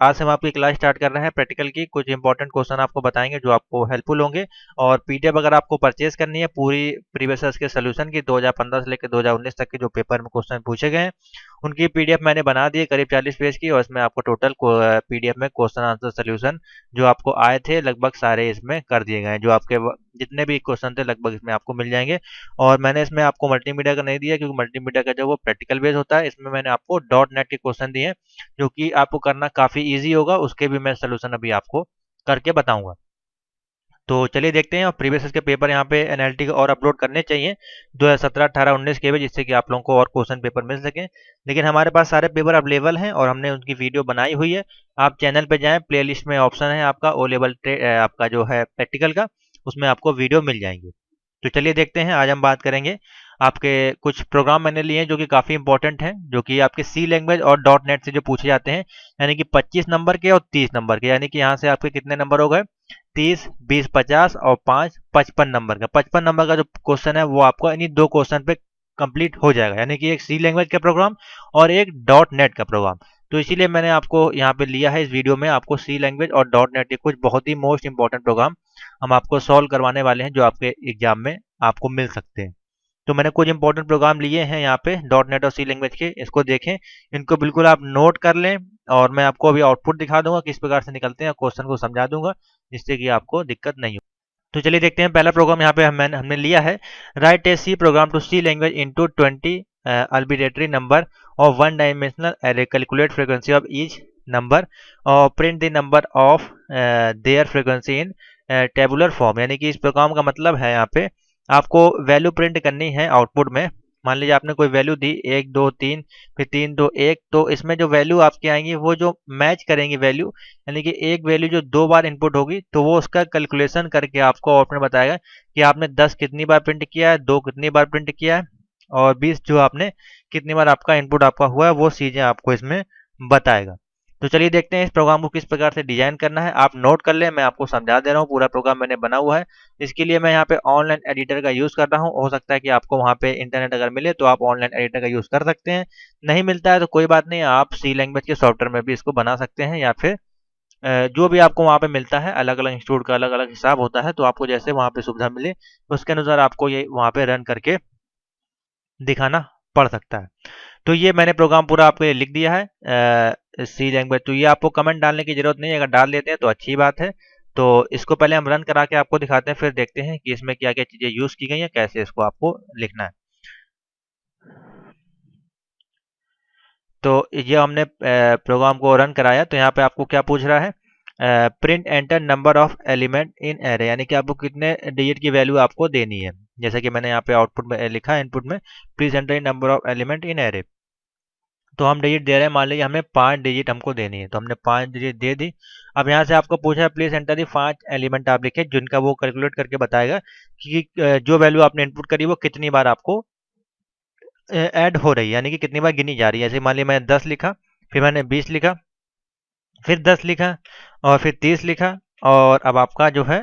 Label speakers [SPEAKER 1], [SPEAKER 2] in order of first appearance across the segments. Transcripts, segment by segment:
[SPEAKER 1] आज से हम आपकी क्लास स्टार्ट कर रहे हैं प्रैक्टिकल की। कुछ इंपॉर्टेंट क्वेश्चन आपको बताएंगे जो आपको हेल्पफुल होंगे। और पीडीएफ अगर आपको परचेज करनी है पूरी प्रीवियस ईयर्स के सोल्यूशन की 2015 से लेकर 2019 तक के जो पेपर में क्वेश्चन पूछे गए हैं उनकी पीडीएफ मैंने बना दी है करीब 40 पेज की। और इसमें आपको टोटल पीडीएफ में क्वेश्चन आंसर सोल्यूशन जो आपको आए थे लगभग सारे इसमें कर दिए गए हैं। जो आपके जितने भी क्वेश्चन थे लगभग इसमें आपको मिल जाएंगे। और मैंने इसमें आपको मल्टीमीडिया का नहीं दिया क्योंकि मल्टीमीडिया का जो वो प्रैक्टिकल बेस होता है। इसमें मैंने आपको डॉट नेट के क्वेश्चन दिए हैं जो कि आपको करना काफी इजी होगा। उसके भी मैं सोल्यूशन अभी आपको करके बताऊंगा। तो चलिए देखते हैं। और प्रीवियस के पेपर यहाँ पे एनएलटी और अपलोड करने चाहिए 2017, 18, 19 के भी, जिससे कि आप लोगों को और क्वेश्चन पेपर मिल सके। लेकिन हमारे पास सारे पेपर अवेलेबल हैं और हमने उनकी वीडियो बनाई हुई है। आप चैनल पे जाएं, प्लेलिस्ट में ऑप्शन है आपका ओ लेवल आपका जो है प्रैक्टिकल का, उसमें आपको वीडियो मिल जाएंगे। तो चलिए देखते हैं। आज हम बात करेंगे आपके कुछ प्रोग्राम मैंने लिए हैं जो कि काफ़ी इंपॉर्टेंट हैं, जो कि आपके सी लैंग्वेज और डॉट नेट से जो पूछे जाते हैं, यानी कि 25 नंबर के और 30 नंबर के। यानी कि यहाँ से आपके कितने नंबर हो गए? 30, 20, 50 और 5, 55 नंबर का। 55 नंबर का जो क्वेश्चन है वो आपको इन्हीं दो क्वेश्चन पे कंप्लीट हो जाएगा, यानी कि एक सी लैंग्वेज का प्रोग्राम और एक डॉट नेट का प्रोग्राम। तो इसीलिए मैंने आपको यहाँ पे लिया है इस वीडियो में। आपको सी लैंग्वेज और डॉट नेट के कुछ बहुत ही मोस्ट इंपॉर्टेंट प्रोग्राम हम आपको सॉल्व करवाने वाले हैं जो आपके एग्जाम में आपको मिल सकते हैं। तो मैंने कुछ इंपॉर्टेंट प्रोग्राम लिए हैं यहाँ पे डॉट नेट और सी लैंग्वेज के। इसको देखें, इनको बिल्कुल आप नोट कर लें और मैं आपको अभी आउटपुट दिखा दूंगा किस प्रकार से निकलते हैं, क्वेश्चन को समझा दूंगा जिससे कि आपको दिक्कत नहीं हो। तो चलिए देखते हैं। पहला प्रोग्राम यहाँ पे हमने लिया है, write a C program to C language into 20 arbitrary number और one dimensional array, calculate frequency of each number और print the number of their frequency in tabular form. यानी कि इस प्रोग्राम का मतलब है यहाँ पे आपको वैल्यू प्रिंट करनी है आउटपुट में। मान लीजिए आपने कोई वैल्यू दी 1 2 3, फिर 3 2 1, तो इसमें जो वैल्यू आपकी आएंगी वो जो मैच करेंगी वैल्यू, यानी कि एक वैल्यू जो 2 बार इनपुट होगी तो वो उसका कैलकुलेशन करके आपको आउटपुट में बताएगा कि आपने 10 कितनी बार प्रिंट किया है, 2 कितनी बार प्रिंट किया है और 20 जो आपने कितनी बार आपका इनपुट आपका हुआ है, वो चीजें आपको इसमें बताएगा। तो चलिए देखते हैं इस प्रोग्राम को किस प्रकार से डिजाइन करना है। आप नोट कर लें, मैं आपको समझा दे रहा हूँ। पूरा प्रोग्राम मैंने बना हुआ है। इसके लिए मैं यहाँ पे ऑनलाइन एडिटर का यूज कर रहा हूँ। हो सकता है कि आपको वहाँ पे इंटरनेट अगर मिले तो आप ऑनलाइन एडिटर का यूज कर सकते हैं। नहीं मिलता है तो कोई बात नहीं, आप सी लैंग्वेज के सॉफ्टवेयर में भी इसको बना सकते हैं, या फिर जो भी आपको वहाँ पे मिलता है। अलग अलग इंस्टीट्यूट का अलग अलग हिसाब होता है, तो आपको जैसे वहाँ पे सुविधा मिले उसके अनुसार आपको ये वहाँ पे रन करके दिखाना पड़ सकता है। तो ये मैंने प्रोग्राम पूरा आपके लिए लिख दिया है सी लैंग्वेज। तो ये आपको कमेंट डालने की जरूरत नहीं है, अगर डाल लेते हैं तो अच्छी बात है। तो इसको पहले हम रन करा के आपको दिखाते हैं, फिर देखते हैं कि इसमें क्या क्या चीजें यूज की गई हैं, कैसे इसको आपको लिखना है। तो ये हमने प्रोग्राम को रन कराया। तो यहाँ पे आपको क्या पूछ रहा है? Print enter number of element in array, यानी कि आपको कितने डिजिट की वैल्यू आपको देनी है। जैसे कि मैंने यहाँ पे आउटपुट में लिखा है, इनपुट में please enter number of element in array. तो हम डिजिट दे रहे हैं, मान लीजिए हमें 5 डिजिट हमको देनी है, तो हमने 5 डिजिट दे दी। अब यहाँ से आपको पूछा है प्लीज एंटर दी 5 एलिमेंट आप लिखे, जिनका वो कैलकुलेट करके बताएगा कि जो वैल्यू आपने इनपुट करी वो कितनी बार आपको ऐड हो रही है, यानी कि कितनी बार गिनी जा रही है। जैसे मान लीजिए मैंने 10 लिखा, फिर मैंने 20 लिखा, फिर 10 लिखा और फिर 30 लिखा, और अब आपका जो है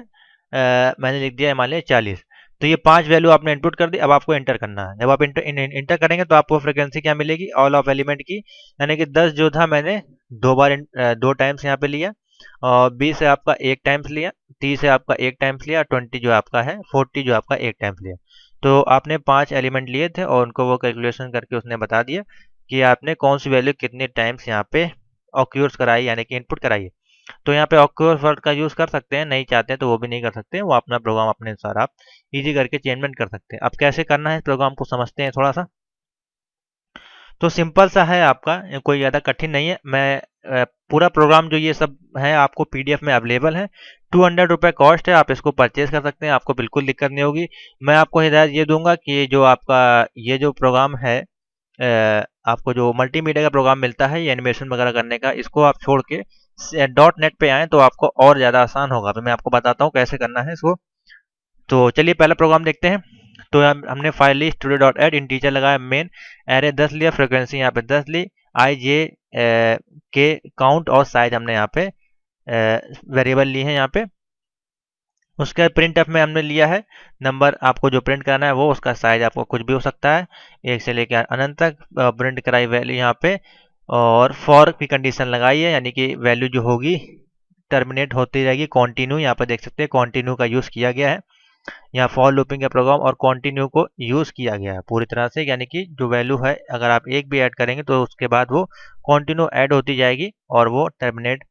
[SPEAKER 1] मैंने लिख दिया है मान लीजिए 40। तो ये 5 वैल्यू आपने इनपुट कर दी। अब आपको एंटर करना है। जब आप इंटर करेंगे तो आपको फ्रिक्वेंसी क्या मिलेगी? ऑल ऑफ एलिमेंट की, यानी कि 10 जो था मैंने 2 टाइम्स यहाँ पे लिया, और 20 है आपका 1 टाइम्स लिया, 30 है आपका 1 टाइम्स लिया, 20 जो आपका है 40 जो आपका 1 टाइम्स लिया। तो आपने 5 एलिमेंट लिए थे और उनको वो कैलकुलेशन करके उसने बता दिया कि आपने कौन सी वैल्यू कितने टाइम्स यहाँ पे ऑक्यूर्स कराई, यानी कि इनपुट कराई है। तो यहाँ पे ऑक्यूर्स वर्ड का यूज कर सकते हैं, नहीं चाहते हैं तो वो भी नहीं कर सकते हैं। वो अपना प्रोग्राम अपने अनुसार आप इजी करके चेंजमेंट कर सकते हैं। अब कैसे करना है इस प्रोग्राम को समझते हैं थोड़ा सा। तो सिंपल सा है आपका, कोई ज़्यादा कठिन नहीं है। मैं पूरा प्रोग्राम जो ये सब है आपको पीडीएफ में अवेलेबल है। 200 रुपये कॉस्ट है, आप इसको परचेज कर सकते हैं, आपको बिल्कुल दिक्कत नहीं होगी। मैं आपको हिदायत ये दूंगा कि जो आपका ये जो प्रोग्राम है, आपको जो मल्टीमीडिया का प्रोग्राम मिलता है ये एनिमेशन वगैरह करने का, इसको आप छोड़ के डॉट नेट पे आए तो आपको और ज़्यादा आसान होगा। तो मैं आपको बताता हूँ कैसे करना है इसको। तो चलिए पहला प्रोग्राम देखते हैं। तो हमने फाइल ली स्टूडियो डॉट एड, इन टीचर लगाया मेन, एरे 10 लिया, फ्रिक्वेंसी यहाँ पे 10 ली, आई जे के काउंट और साइज हमने यहाँ पे वेरिएबल ली है यहाँ पे। उसके प्रिंट एफ में हमने लिया है नंबर, आपको जो प्रिंट करना है वो उसका साइज आपको कुछ भी हो सकता है, 1 से लेकर अनंत तक। प्रिंट कराई वैल्यू यहाँ पे और फॉर की कंडीशन लगाई है, यानी कि वैल्यू जो होगी टर्मिनेट होती रहेगी। कॉन्टिन्यू यहाँ पर देख सकते हैं कॉन्टिन्यू का यूज़ किया गया है। यहाँ फॉर लूपिंग का प्रोग्राम और कॉन्टिन्यू को यूज़ किया गया है पूरी तरह से, यानी कि जो वैल्यू है अगर आप एक भी ऐड करेंगे तो उसके बाद वो कॉन्टिन्यू ऐड होती जाएगी और वो टर्मिनेट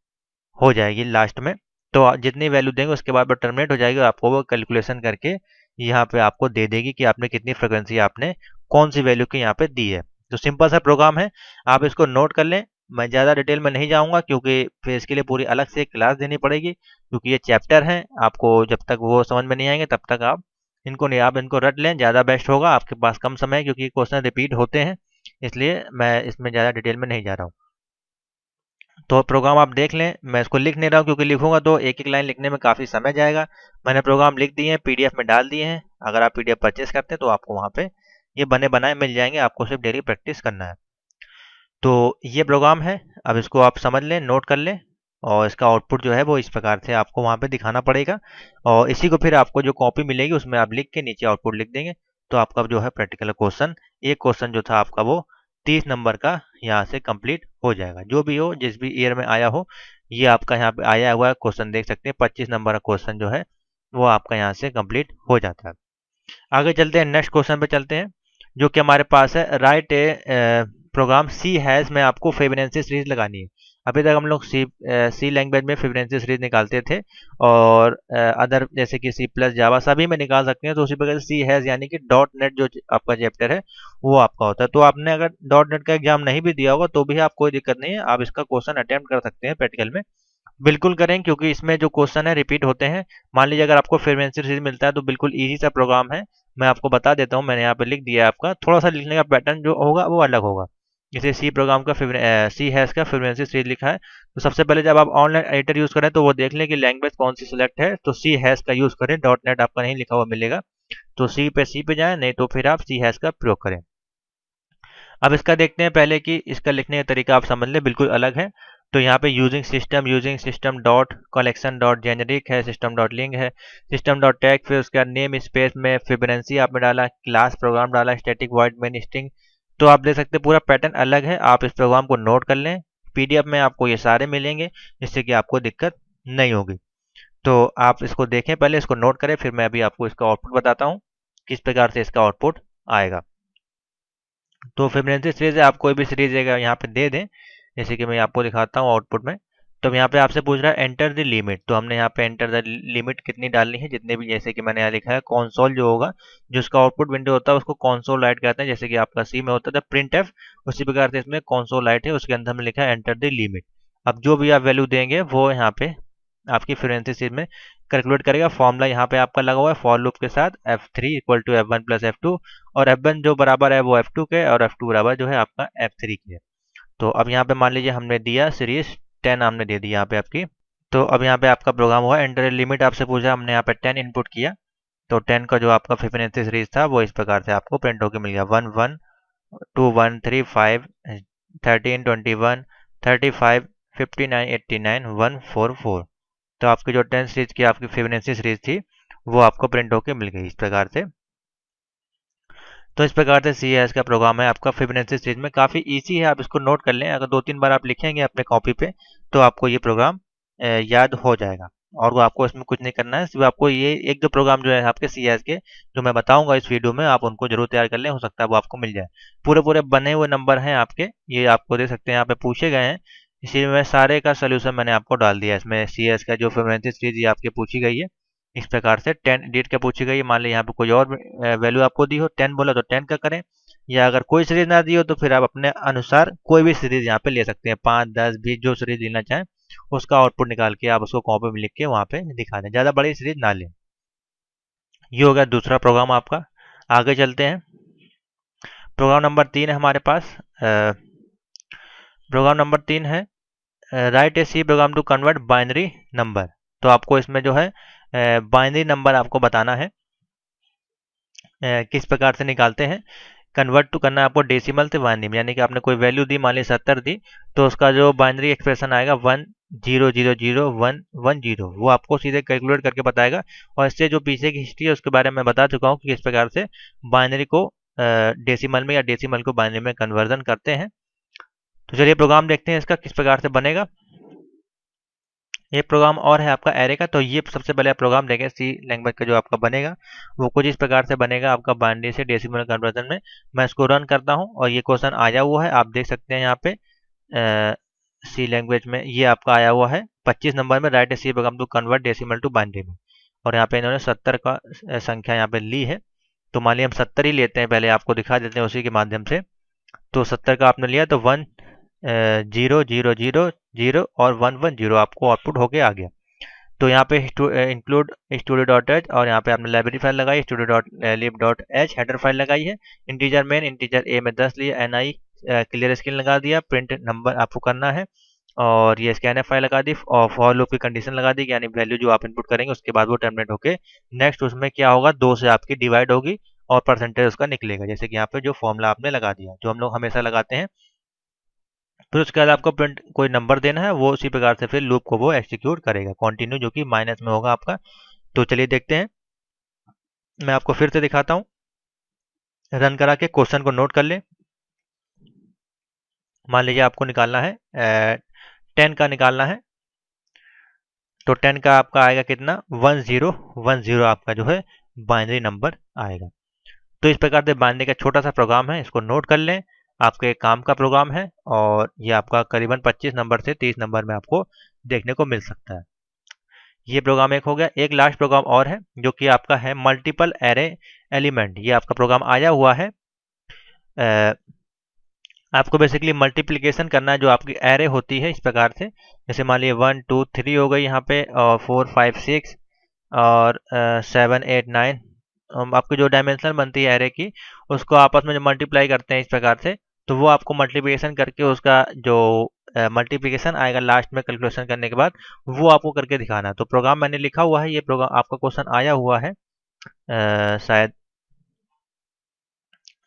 [SPEAKER 1] हो जाएगी लास्ट में। तो जितनी वैल्यू देंगे उसके बाद वो टर्मिनेट हो जाएगी और आपको वो कैलकुलेशन करके यहाँ पे आपको दे देगी कि आपने कितनी फ्रिक्वेंसी आपने कौन सी वैल्यू की यहाँ पे दी है। तो सिंपल सा प्रोग्राम है, आप इसको नोट कर लें। मैं ज़्यादा डिटेल में नहीं जाऊँगा क्योंकि फिर इसके लिए पूरी अलग से क्लास देनी पड़ेगी, क्योंकि ये चैप्टर हैं। आपको जब तक वो समझ में नहीं आएंगे तब तक आप इनको रट लें, ज़्यादा बेस्ट होगा। आपके पास कम समय है क्योंकि क्वेश्चन रिपीट होते हैं, इसलिए मैं इसमें ज़्यादा डिटेल में नहीं जा रहा हूँ। तो प्रोग्राम आप देख लें, मैं इसको लिख नहीं रहा हूँ क्योंकि लिखूंगा तो एक एक लाइन लिखने में काफ़ी समय जाएगा। मैंने प्रोग्राम लिख दिए हैं, पीडीएफ में डाल दिए हैं। अगर आप पीडीएफ परचेस करते हैं तो आपको वहाँ पे ये बने बनाए मिल जाएंगे, आपको सिर्फ डेली प्रैक्टिस करना है। तो ये प्रोग्राम है, अब इसको आप समझ लें, नोट कर लें, और इसका आउटपुट जो है वो इस प्रकार से आपको वहाँ पे दिखाना पड़ेगा। और इसी को फिर आपको जो कॉपी मिलेगी उसमें आप लिख के नीचे आउटपुट लिख देंगे, तो आपका जो है प्रैक्टिकल क्वेश्चन, एक क्वेश्चन जो था आपका वो 30 नंबर का यहाँ से कंप्लीट हो जाएगा। जो भी हो, जिस भी ईयर में आया हो, ये आपका यहाँ पे आया हुआ क्वेश्चन देख सकते हैं। 25 नंबर का क्वेश्चन जो है वो आपका यहाँ से कंप्लीट हो जाता है। आगे चलते हैं, नेक्स्ट क्वेश्चन पे चलते हैं, जो कि हमारे पास है write a program C has में आपको फिबोनाची सीरीज लगानी है। अभी तक हम लोग सी लैंग्वेज में फिबोनाची सीरीज निकालते थे, और अदर जैसे कि सी प्लस जावा सभी में निकाल सकते हैं। तो उसी प्रकार से सी हैज़ यानी कि डॉट नेट जो आपका चैप्टर है वो आपका होता है। तो आपने अगर डॉट नेट का एग्जाम नहीं भी दिया होगा तो भी आप कोई दिक्कत नहीं है, आप इसका क्वेश्चन अटेम्प्ट कर सकते हैं प्रैक्टिकल में। बिल्कुल करें, क्योंकि इसमें जो क्वेश्चन है रिपीट होते हैं। मान लीजिए अगर आपको फिबोनाची सीरीज मिलता है तो बिल्कुल इजी सा प्रोग्राम है, मैं आपको बता देता हूँ। मैंने यहाँ पे लिख दिया है, आपका थोड़ा सा लिखने का पैटर्न जो होगा वो अलग होगा। जैसे सी प्रोग्राम का सी हैश का फिबोनाची सीरीज लिखा है, तो सबसे पहले जब आप ऑनलाइन एडिटर यूज़ करें तो वो देख लें कि लैंग्वेज कौन सी सिलेक्ट है, तो सी हैश का यूज़ करें, डॉट नेट आपका नहीं लिखा हुआ मिलेगा। तो सी पे जाएं, नहीं तो फिर आप सी हैश का प्रयोग करें। अब इसका देखते हैं पहले कि इसका लिखने का तरीका आप समझ लें, बिल्कुल अलग है। तो यहाँ पे using system dot collection dot generic है, सिस्टम डॉट लिंक है, सिस्टम डॉट टैग, फिर उसके बाद नेम स्पेस में फिबोनाची आपने डाला, क्लास प्रोग्राम डाला, स्टैटिक वॉइड मेन स्ट्रिंग। तो आप देख सकते हैं पूरा पैटर्न अलग है। आप इस प्रोग्राम को नोट कर लें, पीडीएफ में आपको ये सारे मिलेंगे, जिससे कि आपको दिक्कत नहीं होगी। तो आप इसको देखें, पहले इसको नोट करें, फिर मैं अभी आपको इसका आउटपुट बताता हूँ किस प्रकार से इसका आउटपुट आएगा। तो फिबोनाची सीरीज आप कोई भी सीरीज यहाँ पे दे दें, जैसे कि मैं आपको दिखाता हूँ आउटपुट में। तो यहाँ पे आपसे पूछ रहा है एंटर द लिमिट, तो हमने यहाँ पे एंटर द लिमिट कितनी डालनी है, जितने भी, जैसे कि मैंने यहाँ लिखा है कॉन्सोल जो होगा, जो उसका आउटपुट विंडो होता है उसको कॉन्सोल लाइट कहते हैं। जैसे कि आपका सी में होता था प्रिंट एफ, उसी प्रकार से इसमें कॉन्सोल लाइट है, उसके अंदर में लिखा है एंटर द लिमिट। अब जो भी आप वैल्यू देंगे वो यहाँ पे आपकी फिबोनाची सीरीज में कैलकुलेट करेगा। फॉर्मूला यहाँ पे आपका लगा हुआ है फॉर लूप के साथ, F3 equal to F1 plus F2, और F1 जो बराबर है वो F2 के, और F2 बराबर जो है आपका F3 के है। तो अब यहाँ पे मान लीजिए हमने दिया सीरीज 10, हमने दे दी यहाँ पे आपकी। तो अब यहाँ पे आपका प्रोग्राम हुआ, एंटर लिमिट आपसे पूछा, हमने यहाँ पे 10 इनपुट किया। तो 10 का जो आपका फिबोनाची सीरीज था वो इस प्रकार से आपको प्रिंट होकर मिल गया, 1 1 2 1 3 5 13 21 35 59 89 1 4 4। तो आपकी जो 10 सीरीज की आपकी फिबोनाची सीरीज थी वो आपको प्रिंट होके मिल गई इस प्रकार से। तो इस प्रकार से सी एस का प्रोग्राम है आपका फिबोनाची सीरीज में, काफ़ी इजी है, आप इसको नोट कर लें। अगर 2-3 बार आप लिखेंगे अपने कॉपी पे तो आपको ये प्रोग्राम याद हो जाएगा, और वो आपको इसमें कुछ नहीं करना है, सिर्फ आपको ये एक दो प्रोग्राम जो है आपके सी एस के जो मैं बताऊंगा इस वीडियो में, आप उनको जरूर तैयार कर लें, हो सकता है वो आपको मिल जाए। पूरे पूरे बने हुए नंबर हैं आपके, ये आपको दे सकते हैं, यहाँ पे पूछे गए हैं, इसीलिए मैं सारे का सोल्यूशन मैंने आपको डाल दिया इसमें। सी एस का जो फिबोनाची सीरीज ये आपके पूछी गई है इस प्रकार से, 10 एडिट का पूछी गई है। मान ली यहाँ पे कोई और वैल्यू आपको दी हो, 10 बोला तो 10 का करें, या अगर कोई सीरीज ना दी हो तो फिर आप अपने अनुसार कोई भी सीरीज यहाँ पे ले सकते हैं, 5 10 20 जो सीरीज लेना चाहें उसका आउटपुट निकाल के आप उसको कॉपी में लिख के वहाँ पे दिखा दें, ज़्यादा बड़ी सीरीज ना लें। ये हो गया दूसरा प्रोग्राम आपका। आगे चलते हैं, प्रोग्राम नंबर 3 है हमारे पास। प्रोग्राम नंबर 3 है write a C program to convert binary number. तो आपको इसमें जो है बाइनरी नंबर आपको बताना है, किस प्रकार से निकालते हैं। कन्वर्ट टू करना है आपको डेसिमल से बाइनरी में, यानी कि आपने कोई वैल्यू दी, मान ली 70 दी, तो उसका जो बाइनरी एक्सप्रेशन आएगा 10000110, वो आपको सीधे कैलकुलेट करके बताएगा। और इससे जो पीछे की हिस्ट्री है उसके बारे में मैं बता चुका हूँ कि किस प्रकार से बाइनरी को डेसिमल में या डेसिमल को बाइनरी में कन्वर्जन करते हैं। तो चलिए प्रोग्राम देखते हैं इसका किस प्रकार से बनेगा। ये प्रोग्राम और है आपका एरे का। तो ये सबसे पहले आप प्रोग्राम देखें सी लैंग्वेज का जो आपका बनेगा वो कुछ इस प्रकार से बनेगा आपका बाइनरी से डेसिमल कन्वर्जन में। मैं इसको रन करता हूँ और ये क्वेश्चन आया हुआ है, आप देख सकते हैं यहाँ पे सी लैंग्वेज में ये आपका आया हुआ है 25 नंबर में, write a C program to convert decimal to binary में। और यहाँ पे इन्होंने 70 का संख्या यहाँ पे ली है। तो मान लिया हम 70 ही लेते हैं, पहले आपको दिखा देते हैं उसी के माध्यम से। तो 70 का आपने लिया तो 1 0 0 0 0 और 1 1 0 आपको आउटपुट होके आ गया। तो यहाँ पे इंक्लूड स्टूडियो डॉट एच और यहाँ पे आपने लाइब्रेरी फाइल लगाई, स्टूडियो डॉट लिब डॉट एच हेडर फाइल लगाई है। इंटीजर मेन इंटीजर ए में 10 लिया, एन आई क्लियर स्क्रीन लगा दिया, प्रिंट नंबर आपको करना है और ये स्कैनर फाइल लगा दी और फॉर लूप की कंडीशन लगा दी, यानी वैल्यू जो आप इनपुट करेंगे उसके बाद वो टर्मिनेट होके नेक्स्ट उसमें क्या होगा 2 से आपकी डिवाइड होगी और परसेंटेज उसका निकलेगा, जैसे कि यहाँ पे जो फॉर्मूला आपने लगा दिया जो हम लोग हमेशा लगाते हैं। फिर उसके बाद आपको प्रिंट कोई नंबर देना है, वो उसी प्रकार से फिर लूप को वो एग्जीक्यूट करेगा कंटिन्यू, जो कि माइनस में होगा आपका। तो चलिए देखते हैं, मैं आपको फिर से दिखाता हूँ। रन करा के क्वेश्चन को नोट कर ले। मान लीजिए आपको निकालना है 10 का निकालना है, तो 10 का आपका आएगा कितना 1010 आपका जो है बाइनरी नंबर आएगा। तो इस प्रकार से बाइनरी का छोटा सा प्रोग्राम है, इसको नोट कर लें, आपके काम का प्रोग्राम है और ये आपका करीबन 25 नंबर से 30 नंबर में आपको देखने को मिल सकता है। ये प्रोग्राम एक हो गया। एक लास्ट प्रोग्राम और है जो कि आपका है मल्टीपल एरे एलिमेंट। ये आपका प्रोग्राम आया हुआ है, आपको बेसिकली मल्टीप्लिकेशन करना है जो आपकी एरे होती है इस प्रकार से। जैसे मान लीजिए 1 2 3 हो गई यहाँ पे और 4 5 6 और 7 8 9, आपकी जो डायमेंशन बनती है एरे की उसको आपस में जो मल्टीप्लाई करते हैं इस प्रकार से, तो वो आपको मल्टीप्लिकेशन करके उसका जो मल्टीप्लिकेशन आएगा लास्ट में कैलकुलेशन करने के बाद वो आपको करके दिखाना है। तो प्रोग्राम मैंने लिखा हुआ है, ये प्रोग्राम आपका क्वेश्चन आया हुआ है शायद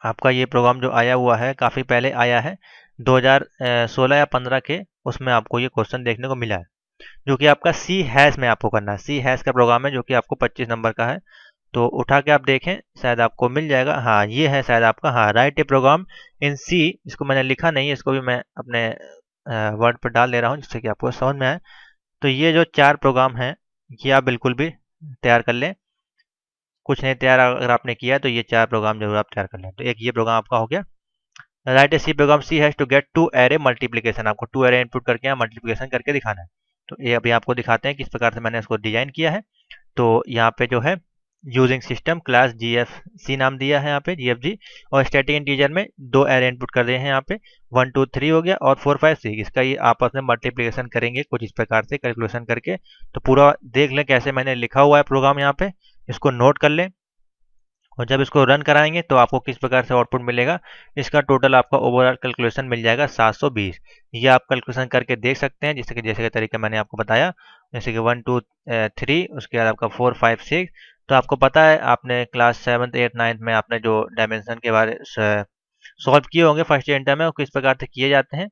[SPEAKER 1] आपका ये प्रोग्राम जो आया हुआ है काफ़ी पहले आया है 2016 या 15 के, उसमें आपको ये क्वेश्चन देखने को मिला है जो कि आपका सी हैश में आपको करना है। सी हैश का प्रोग्राम है जो कि आपको 25 नंबर का है। तो उठा के आप देखें शायद आपको मिल जाएगा। हाँ ये है शायद आपका, हाँ राइट ए प्रोग्राम इन सी। इसको मैंने लिखा नहीं है, इसको भी मैं अपने वर्ड पर डाल दे रहा हूँ जिससे कि आपको समझ में आए। तो ये जो 4 प्रोग्राम हैं ये आप बिल्कुल भी तैयार कर लें, कुछ नहीं तैयार अगर आपने किया है तो ये 4 प्रोग्राम जरूर आप तैयार कर लें। तो एक ये प्रोग्राम आपका हो गया, write a C program C has to get 2 array multiplication. आपको 2 एरे इनपुट करके यहाँ मल्टीप्लिकेशन करके दिखाना है। तो ये अभी आपको दिखाते हैं किस प्रकार से मैंने इसको डिजाइन किया है। तो यहाँ पे जो है यूजिंग सिस्टम क्लास GFC नाम दिया है यहाँ पे GFG, और स्टैटिक इंटीजर में 2 एरे इनपुट कर रहे हैं यहाँ पे 1 2 3 हो गया और 4 5 6। इसका ये आपस में मल्टीप्लिकेशन करेंगे कुछ इस प्रकार से कैलकुलेशन करके। तो पूरा देख लें कैसे मैंने लिखा हुआ है प्रोग्राम यहाँ पे, इसको नोट कर लें और जब इसको रन कराएंगे तो आपको किस प्रकार से आउटपुट मिलेगा। इसका टोटल आपका ओवरऑल कैलकुलेशन मिल जाएगा 720। ये आप कैलकुलेशन करके देख सकते हैं जैसे कि तरीका मैंने आपको बताया, जैसे कि 1 2 3 उसके बाद आपका 4 5 6। तो आपको पता है आपने क्लास 7th 8th 9th में आपने जो डायमेंशन के बारे सॉल्व किए होंगे फर्स्ट ईयर इंटर में, वो किस प्रकार से किए जाते हैं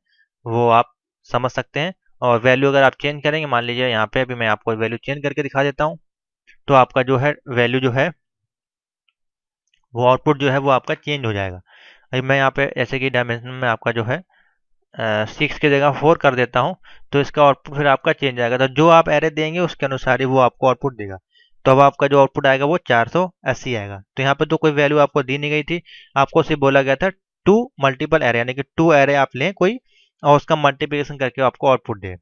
[SPEAKER 1] वो आप समझ सकते हैं। और वैल्यू अगर आप चेंज करेंगे, मान लीजिए यहाँ पे अभी मैं आपको वैल्यू चेंज करके दिखा देता हूँ, तो आपका जो है वैल्यू जो है वो आउटपुट जो है वो आपका चेंज हो जाएगा। अभी मैं यहाँ पे जैसे कि डायमेंशन में आपका जो है 6 की जगह 4 कर देता हूँ, तो इसका आउटपुट फिर आपका चेंज आएगा। तो जो आप एरे देंगे उसके अनुसार ही वो आपको आउटपुट देगा। तो अब आपका जो आउटपुट आएगा वो 480 आएगा। तो यहाँ पे तो कोई वैल्यू आपको दी नहीं गई थी, आपको सिर्फ बोला गया था 2 मल्टीपल एरे, यानी कि 2 एरे आप लें कोई और उसका मल्टीप्लिकेशन करके आपको आउटपुट दे।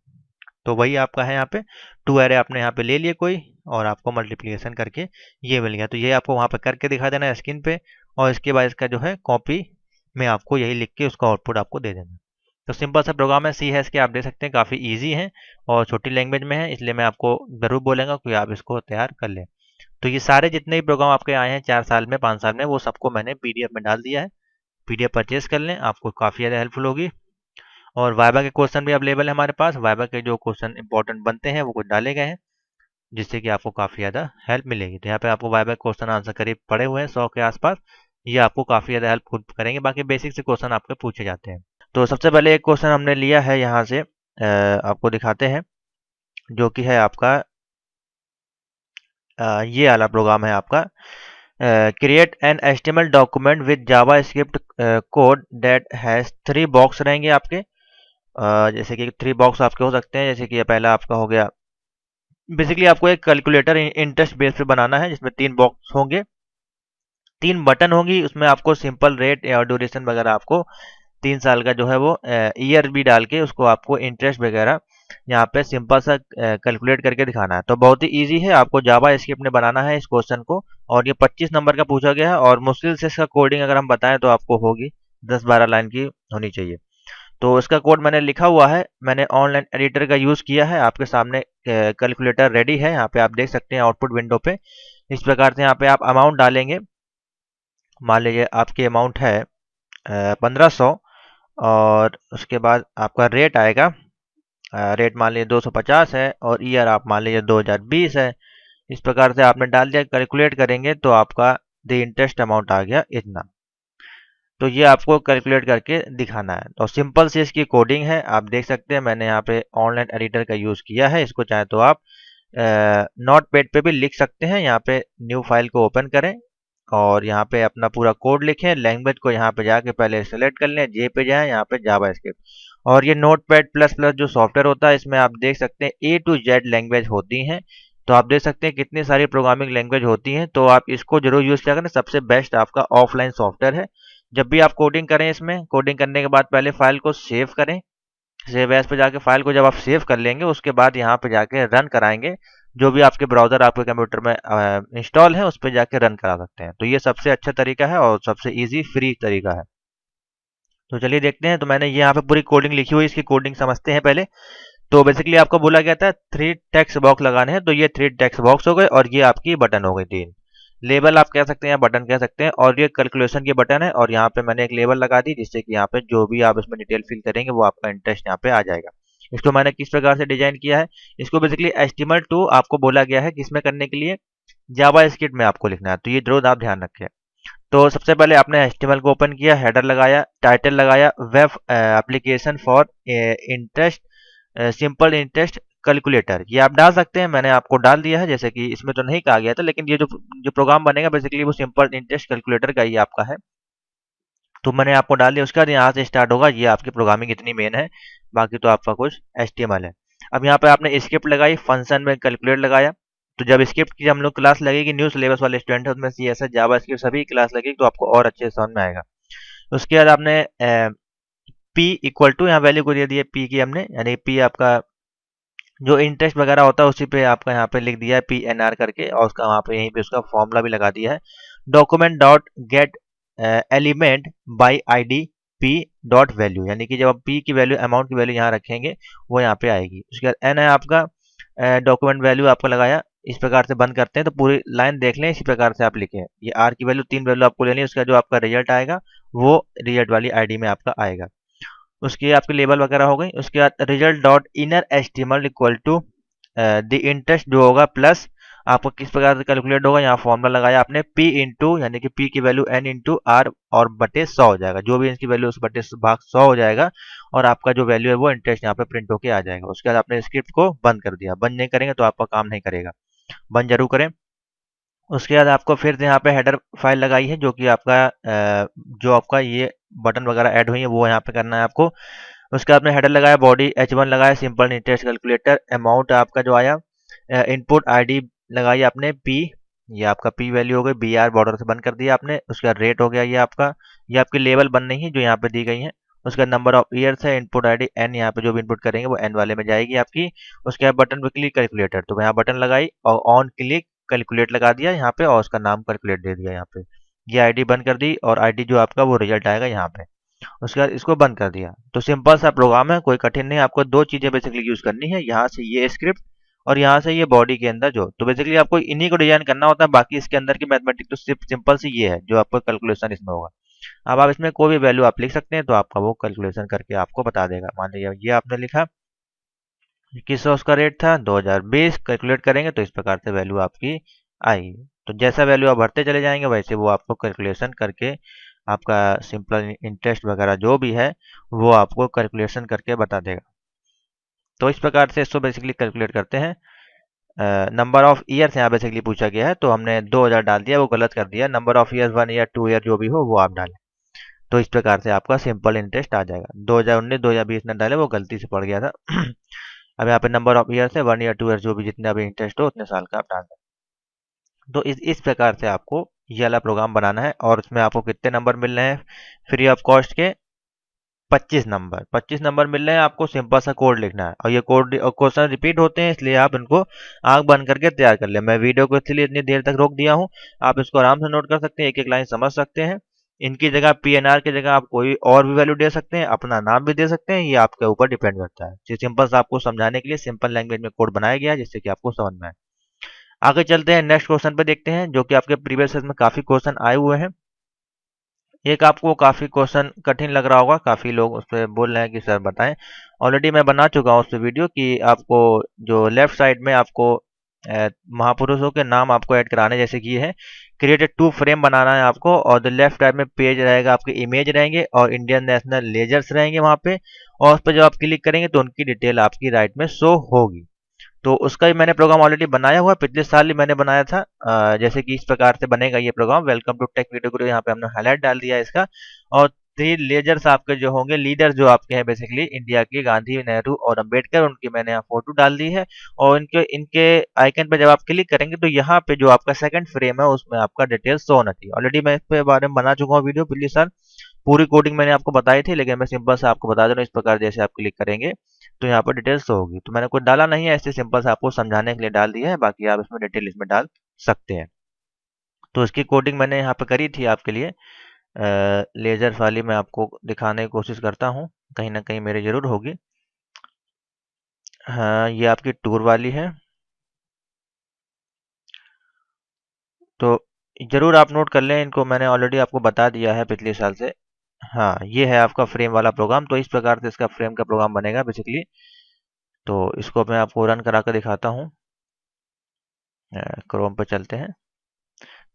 [SPEAKER 1] तो वही आपका है यहाँ पे 2 एरे आपने यहाँ पे ले लिए कोई और आपको मल्टीप्लिकेशन करके ये मिल गया। तो ये आपको वहाँ पे करके दिखा देना है स्क्रीन पे, और इसके बाद इसका जो है कॉपी में आपको यही लिख के उसका आउटपुट आपको दे देना। तो सिंपल सा प्रोग्राम है सी हैश के, आप देख सकते हैं काफ़ी ईजी है और छोटी लैंग्वेज में है, इसलिए मैं आपको ज़रूर बोलूँगा कि आप इसको तैयार कर लें। तो ये सारे जितने भी प्रोग्राम आपके आए हैं 4 साल में 5 साल में, वो सबको मैंने PDF में डाल दिया है। PDF परचेज कर लें, आपको काफ़ी ज़्यादा हेल्पफुल होगी। और वाइवा के क्वेश्चन भी अवेलेबल है हमारे पास, वाइवा के जो क्वेश्चन इंपॉर्टेंट बनते हैं वो कुछ डाले गए हैं जिससे कि आपको काफ़ी ज़्यादा हेल्प मिलेगी। तो यहाँ पे आपको वाइवा क्वेश्चन आंसर करीब पड़े हुए हैं 100 के आसपास, ये आपको काफ़ी ज़्यादा हेल्प खुद करेंगे। बाकी बेसिक से क्वेश्चन आपके पूछे जाते हैं। तो सबसे पहले एक क्वेश्चन हमने लिया है यहाँ से, आपको दिखाते हैं, जो कि है आपका ये वाला प्रोग्राम है आपका create an HTML document with Java script code that has 3 box रहेंगे आपके। जैसे कि 3 बॉक्स आपके हो सकते हैं, जैसे कि ये पहला आपका हो गया। बेसिकली आपको एक कैलकुलेटर इंटरेस्ट बेस पे बनाना है जिसमें 3 बॉक्स होंगे, 3 बटन होंगी, उसमें आपको सिंपल रेट और ड्यूरेशन वगैरह आपको 3 साल का जो है वो ईयर भी डाल के उसको आपको इंटरेस्ट वगैरह यहाँ पे सिंपल सा कैलकुलेट करके दिखाना है। तो बहुत ही इजी है, आपको जावा स्क्रिप्ट में बनाना है इस क्वेश्चन को, और ये 25 नंबर का पूछा गया है, और मुश्किल से इसका कोडिंग अगर हम बताएं तो आपको होगी 10-12 लाइन की होनी चाहिए। तो इसका कोड मैंने लिखा हुआ है, मैंने ऑनलाइन एडिटर का यूज़ किया है। आपके सामने कैलकुलेटर रेडी है, यहाँ पे आप देख सकते हैं आउटपुट विंडो पे। इस प्रकार से यहाँ पे आप अमाउंट डालेंगे। मान लीजिए आपकी अमाउंट है 1500, और उसके बाद आपका रेट आएगा, रेट मान लीजिए 250 है, और ईयर आप मान लीजिए 2020 है। इस प्रकार से आपने डाल दिया, कैलकुलेट करेंगे तो आपका द इंटरेस्ट अमाउंट आ गया इतना। तो ये आपको कैलकुलेट करके दिखाना है। तो सिंपल सी इसकी कोडिंग है, आप देख सकते हैं मैंने यहाँ पे ऑनलाइन एडिटर का यूज़ किया है। इसको चाहे तो आप नोट पैड पे भी लिख सकते हैं। यहाँ पे न्यू फाइल को ओपन करें और यहाँ पे अपना पूरा कोड लिखें। लैंग्वेज को यहाँ पे जाके पहले सेलेक्ट कर लें, जे पे जाएं, यहाँ पे जावा स्क्रिप्ट। और ये नोट पैड प्लस प्लस जो सॉफ्टवेयर होता है, इसमें आप देख सकते हैं ए टू जेड लैंग्वेज होती हैं। तो आप देख सकते हैं कितनी सारी प्रोग्रामिंग लैंग्वेज होती हैं। तो आप इसको जरूर यूज़ किया करें, सबसे बेस्ट आपका ऑफलाइन सॉफ्टवेयर है। जब भी आप कोडिंग करें, इसमें कोडिंग करने के बाद पहले फाइल को सेव करें। सेव एज पे जाके फाइल को जब आप सेव कर लेंगे, उसके बाद यहाँ पे जाके रन कराएंगे। जो भी आपके ब्राउजर आपके कंप्यूटर में इंस्टॉल है, उस पर जाके रन करा सकते हैं। तो ये सबसे अच्छा तरीका है और सबसे इजी फ्री तरीका है। तो चलिए देखते हैं। तो मैंने ये यहाँ पे पूरी कोडिंग लिखी हुई, इसकी कोडिंग समझते हैं पहले। तो बेसिकली आपको बोला गया था 3 टेक्स्ट बॉक्स लगाने हैं, तो ये 3 टेक्स्ट बॉक्स हो गए, और ये आपकी बटन हो गई 3। लेबल आप कह सकते हैं या बटन कह सकते हैं, और ये कैलकुलेशन की बटन है, और यहाँ पे मैंने एक लेबल लगा दी जिससे कि यहाँ पे जो भी आप इसमें डिटेल फिल करेंगे वो आपका इंटरेस्ट यहाँ पे आ जाएगा। इसको मैंने किस प्रकार से डिजाइन किया है, इसको बेसिकली HTML2 आपको बोला गया है किसमें करने के लिए, जावा स्क्रिप्ट में आपको लिखना है। तो ये जरूर आप ध्यान रखें। तो सबसे पहले आपने HTML को ओपन किया, हेडर लगाया, टाइटल लगाया, web application for interest simple interest calculator, ये आप डाल सकते हैं। मैंने आपको डाल दिया है, जैसे कि इसमें तो नहीं कहा गया था, लेकिन ये जो जो प्रोग्राम बनेगा बेसिकली वो सिंपल इंटरेस्ट कैलकुलेटर का ही आपका है। तो मैंने आपको डाल दिया, उसके बाद यहाँ से स्टार्ट होगा। ये आपकी प्रोग्रामिंग इतनी मेन है, बाकी तो आपका कुछ HTML है। अब यहाँ पे आपने स्क्रिप्ट लगाई, फंक्शन में कैलकुलेट लगाया। तो जब स्क्रिप्ट की हम लोग क्लास लगेगी, न्यू सिलेबस वाले स्टूडेंट है उसमें CSS जावा स्क्रिप्ट सभी क्लास लगेगी, तो आपको और अच्छे से समझ में आएगा। उसके बाद आपने पी इक्वल टू यहाँ वैल्यू को दे दिया, पी की हमने, यानी पी आपका जो इंटरेस्ट वगैरह होता है उसी पे आपका यहाँ पे लिख दिया है PNR करके, और उसका वहाँ पे यहीं पे उसका फॉर्मूला भी लगा दिया है। Document dot gate element by ID P dot value, यानी कि जब आप P की वैल्यू अमाउंट की वैल्यू यहाँ रखेंगे वो यहाँ पे आएगी। उसके बाद N है आपका, डॉक्यूमेंट वैल्यू आपका लगाया। इस प्रकार से बंद करते हैं, तो पूरी लाइन देख लें, इसी प्रकार से आप लिखें। ये R की वैल्यू 3 वैल्यू आपको लेनी है, उसका जो आपका रिजल्ट आएगा वो रिजल्ट वाली ID में आपका आएगा। उसकी आपकी लेबल वगैरह हो गई। उसके बाद result dot inner HTML equal to the interest जो होगा प्लस आपको किस प्रकार से कैलकुलेट होगा, यहाँ फॉर्मूला लगाया आपने P इंटू, यानी कि P की वैल्यू N इंटू R और बटे 100 हो जाएगा। जो भी इसकी वैल्यू उस बटे भाग 100 हो जाएगा, और आपका जो वैल्यू है वो इंटरेस्ट यहाँ पे प्रिंट होके आ जाएगा। उसके बाद आपने स्क्रिप्ट को बंद कर दिया। बंद नहीं करेंगे तो आपका काम नहीं करेगा, बंद जरूर करें। उसके बाद आपको फिर से यहाँ पे हेडर फाइल लगाई है, जो कि आपका जो आपका ये बटन वगैरह ऐड हुई है वो यहाँ पे करना है आपको। उसके बाद में हेडर लगाया, बॉडी H1 लगाया, सिंपल इंटरेस्ट कैलकुलेटर, अमाउंट आपका जो आया, इनपुट ID लगाई आपने P, ये आपका P वैल्यू हो गई, BR बॉर्डर से बंद कर दिया आपने। उसका रेट हो गया ये आपका, ये आपकी लेवल बन नहीं है जो यहाँ पे दी गई है। उसका नंबर ऑफ ईयर्स है, इनपुट ID N, यहाँ पे जो भी इनपुट करेंगे वो N वाले में जाएगी आपकी। उसके बाद बटन पे क्लिक कैलकुलेटर, तो यहाँ बटन लगाई और ऑन क्लिक कैलकुलेट लगा दिया यहाँ पे, और उसका नाम कैलकुलेट दे दिया यहाँ पे। ये ID बंद कर दी, और ID जो आपका वो रिजल्ट आएगा यहाँ पे। उसके बाद इसको बंद कर दिया। तो सिंपल सा प्रोग्राम है, कोई कठिन नहीं। आपको दो चीजें बेसिकली यूज करनी है, यहाँ से ये स्क्रिप्ट और यहाँ से ये बॉडी के अंदर जो, तो बेसिकली आपको इन्हीं को डिजाइन करना होता है। बाकी इसके अंदर की मैथमेटिक तो सिर्फ सिंपल सी ये है जो आपको कैलकुलेशन इसमें होगा। अब आप इसमें कोई भी वैल्यू आप लिख सकते हैं, तो आपका वो कैलकुलेशन करके आपको बता देगा। मान लीजिए ये आपने लिखा 2100 उसका रेट था, 2020 कैलकुलेट करेंगे तो इस प्रकार से वैल्यू आपकी आएगी। तो जैसा वैल्यू आप भरते चले जाएंगे वैसे वो आपको कैलकुलेशन करके आपका सिंपल इंटरेस्ट वगैरह जो भी है वो आपको कैलकुलेशन करके बता देगा। तो इस प्रकार से इसको बेसिकली कैलकुलेट करते हैं। नंबर ऑफ ईयर्स यहाँ बेसिकली पूछा गया है, तो हमने 2000 डाल दिया, वो गलत कर दिया। Number of years 1 year 2 year जो भी हो वो आप डालें। तो इस प्रकार से आपका सिंपल इंटरेस्ट आ जाएगा। 2019 2020 न डाले, वो गलती से पड़ गया था। अब यहाँ पे नंबर ऑफ ईयर है 1 ईयर 2 ईयर, जो भी जितने अभी इंटरेस्ट हो उतने साल का आप डाल दें। तो इस प्रकार से आपको ये वाला प्रोग्राम बनाना है। और उसमें आपको कितने नंबर मिल रहे हैं फ्री ऑफ कॉस्ट के? 25 नंबर मिल रहे हैं आपको। सिंपल सा कोड लिखना है और ये कोड क्वेश्चन रिपीट होते हैं, इसलिए आप इनको आंख बंद करके तैयार कर ले। मैं वीडियो को इसलिए इतनी देर तक रोक दिया हूँ, आप इसको आराम से नोट कर सकते हैं, एक एक लाइन समझ सकते हैं। इनकी जगह PNR की जगह आप कोई और भी वैल्यू दे सकते हैं, अपना नाम भी दे सकते हैं, ये आपके ऊपर डिपेंड करता है। जो सिंपल सा आपको समझाने के लिए सिंपल लैंग्वेज में कोड बनाया गया है, जिससे कि आपको समझ में आए। आगे चलते हैं, नेक्स्ट क्वेश्चन पे देखते हैं, जो कि आपके प्रीवियस में काफी क्वेश्चन आए हुए हैं। एक आपको काफी क्वेश्चन कठिन लग रहा होगा, काफी लोग उस पर बोल रहे हैं कि सर बताएं। ऑलरेडी मैं बना चुका हूँ उस पर वीडियो, कि आपको जो लेफ्ट साइड में आपको महापुरुषों के नाम आपको ऐड कराने, जैसे कि ये है क्रिएटेड 2 फ्रेम बनाना है आपको। और द लेफ्ट साइड में पेज रहेगा, आपके इमेज रहेंगे और इंडियन नेशनल लेजर्स रहेंगे वहां पे। और उस पर जब आप क्लिक करेंगे तो उनकी डिटेल आपकी राइट में शो होगी। तो उसका भी मैंने प्रोग्राम ऑलरेडी बनाया हुआ, पिछले साल ही मैंने बनाया था। जैसे कि इस प्रकार से बनेगा ये program. Welcome to Tech Video Guru, यहाँ पे हमने हाईलाइट डाल दिया है इसका। और 3 लेजर्स आपके जो होंगे, लीडर जो आपके हैं बेसिकली इंडिया के, गांधी, नेहरू और अंबेडकर, उनकी मैंने यहाँ फोटो डाल दी है। और इनके इनके आइकन पे जब आप क्लिक करेंगे तो यहाँ पे जो आपका सेकंड फ्रेम है उसमें आपका डिटेल शो होना चाहिए। ऑलरेडी मैं इस पे बारे में बना चुका हूँ वीडियो पिछले साल, पूरी कोडिंग मैंने आपको बताई थी, लेकिन मैं सिंपल से आपको बता दे रहा हूँ। इस प्रकार जैसे आप क्लिक करेंगे तो यहाँ पर डिटेल्स शो होगी। तो मैंने कुछ डाला नहीं है, ऐसे सिंपल से आपको समझाने के लिए डाल दिया है, बाकी आप इसमें डिटेल इसमें डाल सकते हैं। तो इसकी कोडिंग मैंने यहाँ पे करी थी आपके लिए। लेजर वाली मैं आपको दिखाने की कोशिश करता हूँ, कहीं ना कहीं मेरी जरूर होगी। हाँ, ये आपकी टूर वाली है, तो जरूर आप नोट कर लें इनको, मैंने ऑलरेडी आपको बता दिया है पिछले साल से। हाँ, ये है आपका फ्रेम वाला प्रोग्राम। तो इस प्रकार से इसका फ्रेम का प्रोग्राम बनेगा बेसिकली। तो इसको मैं आपको रन करा कर दिखाता हूँ। क्रोम पर चलते हैं,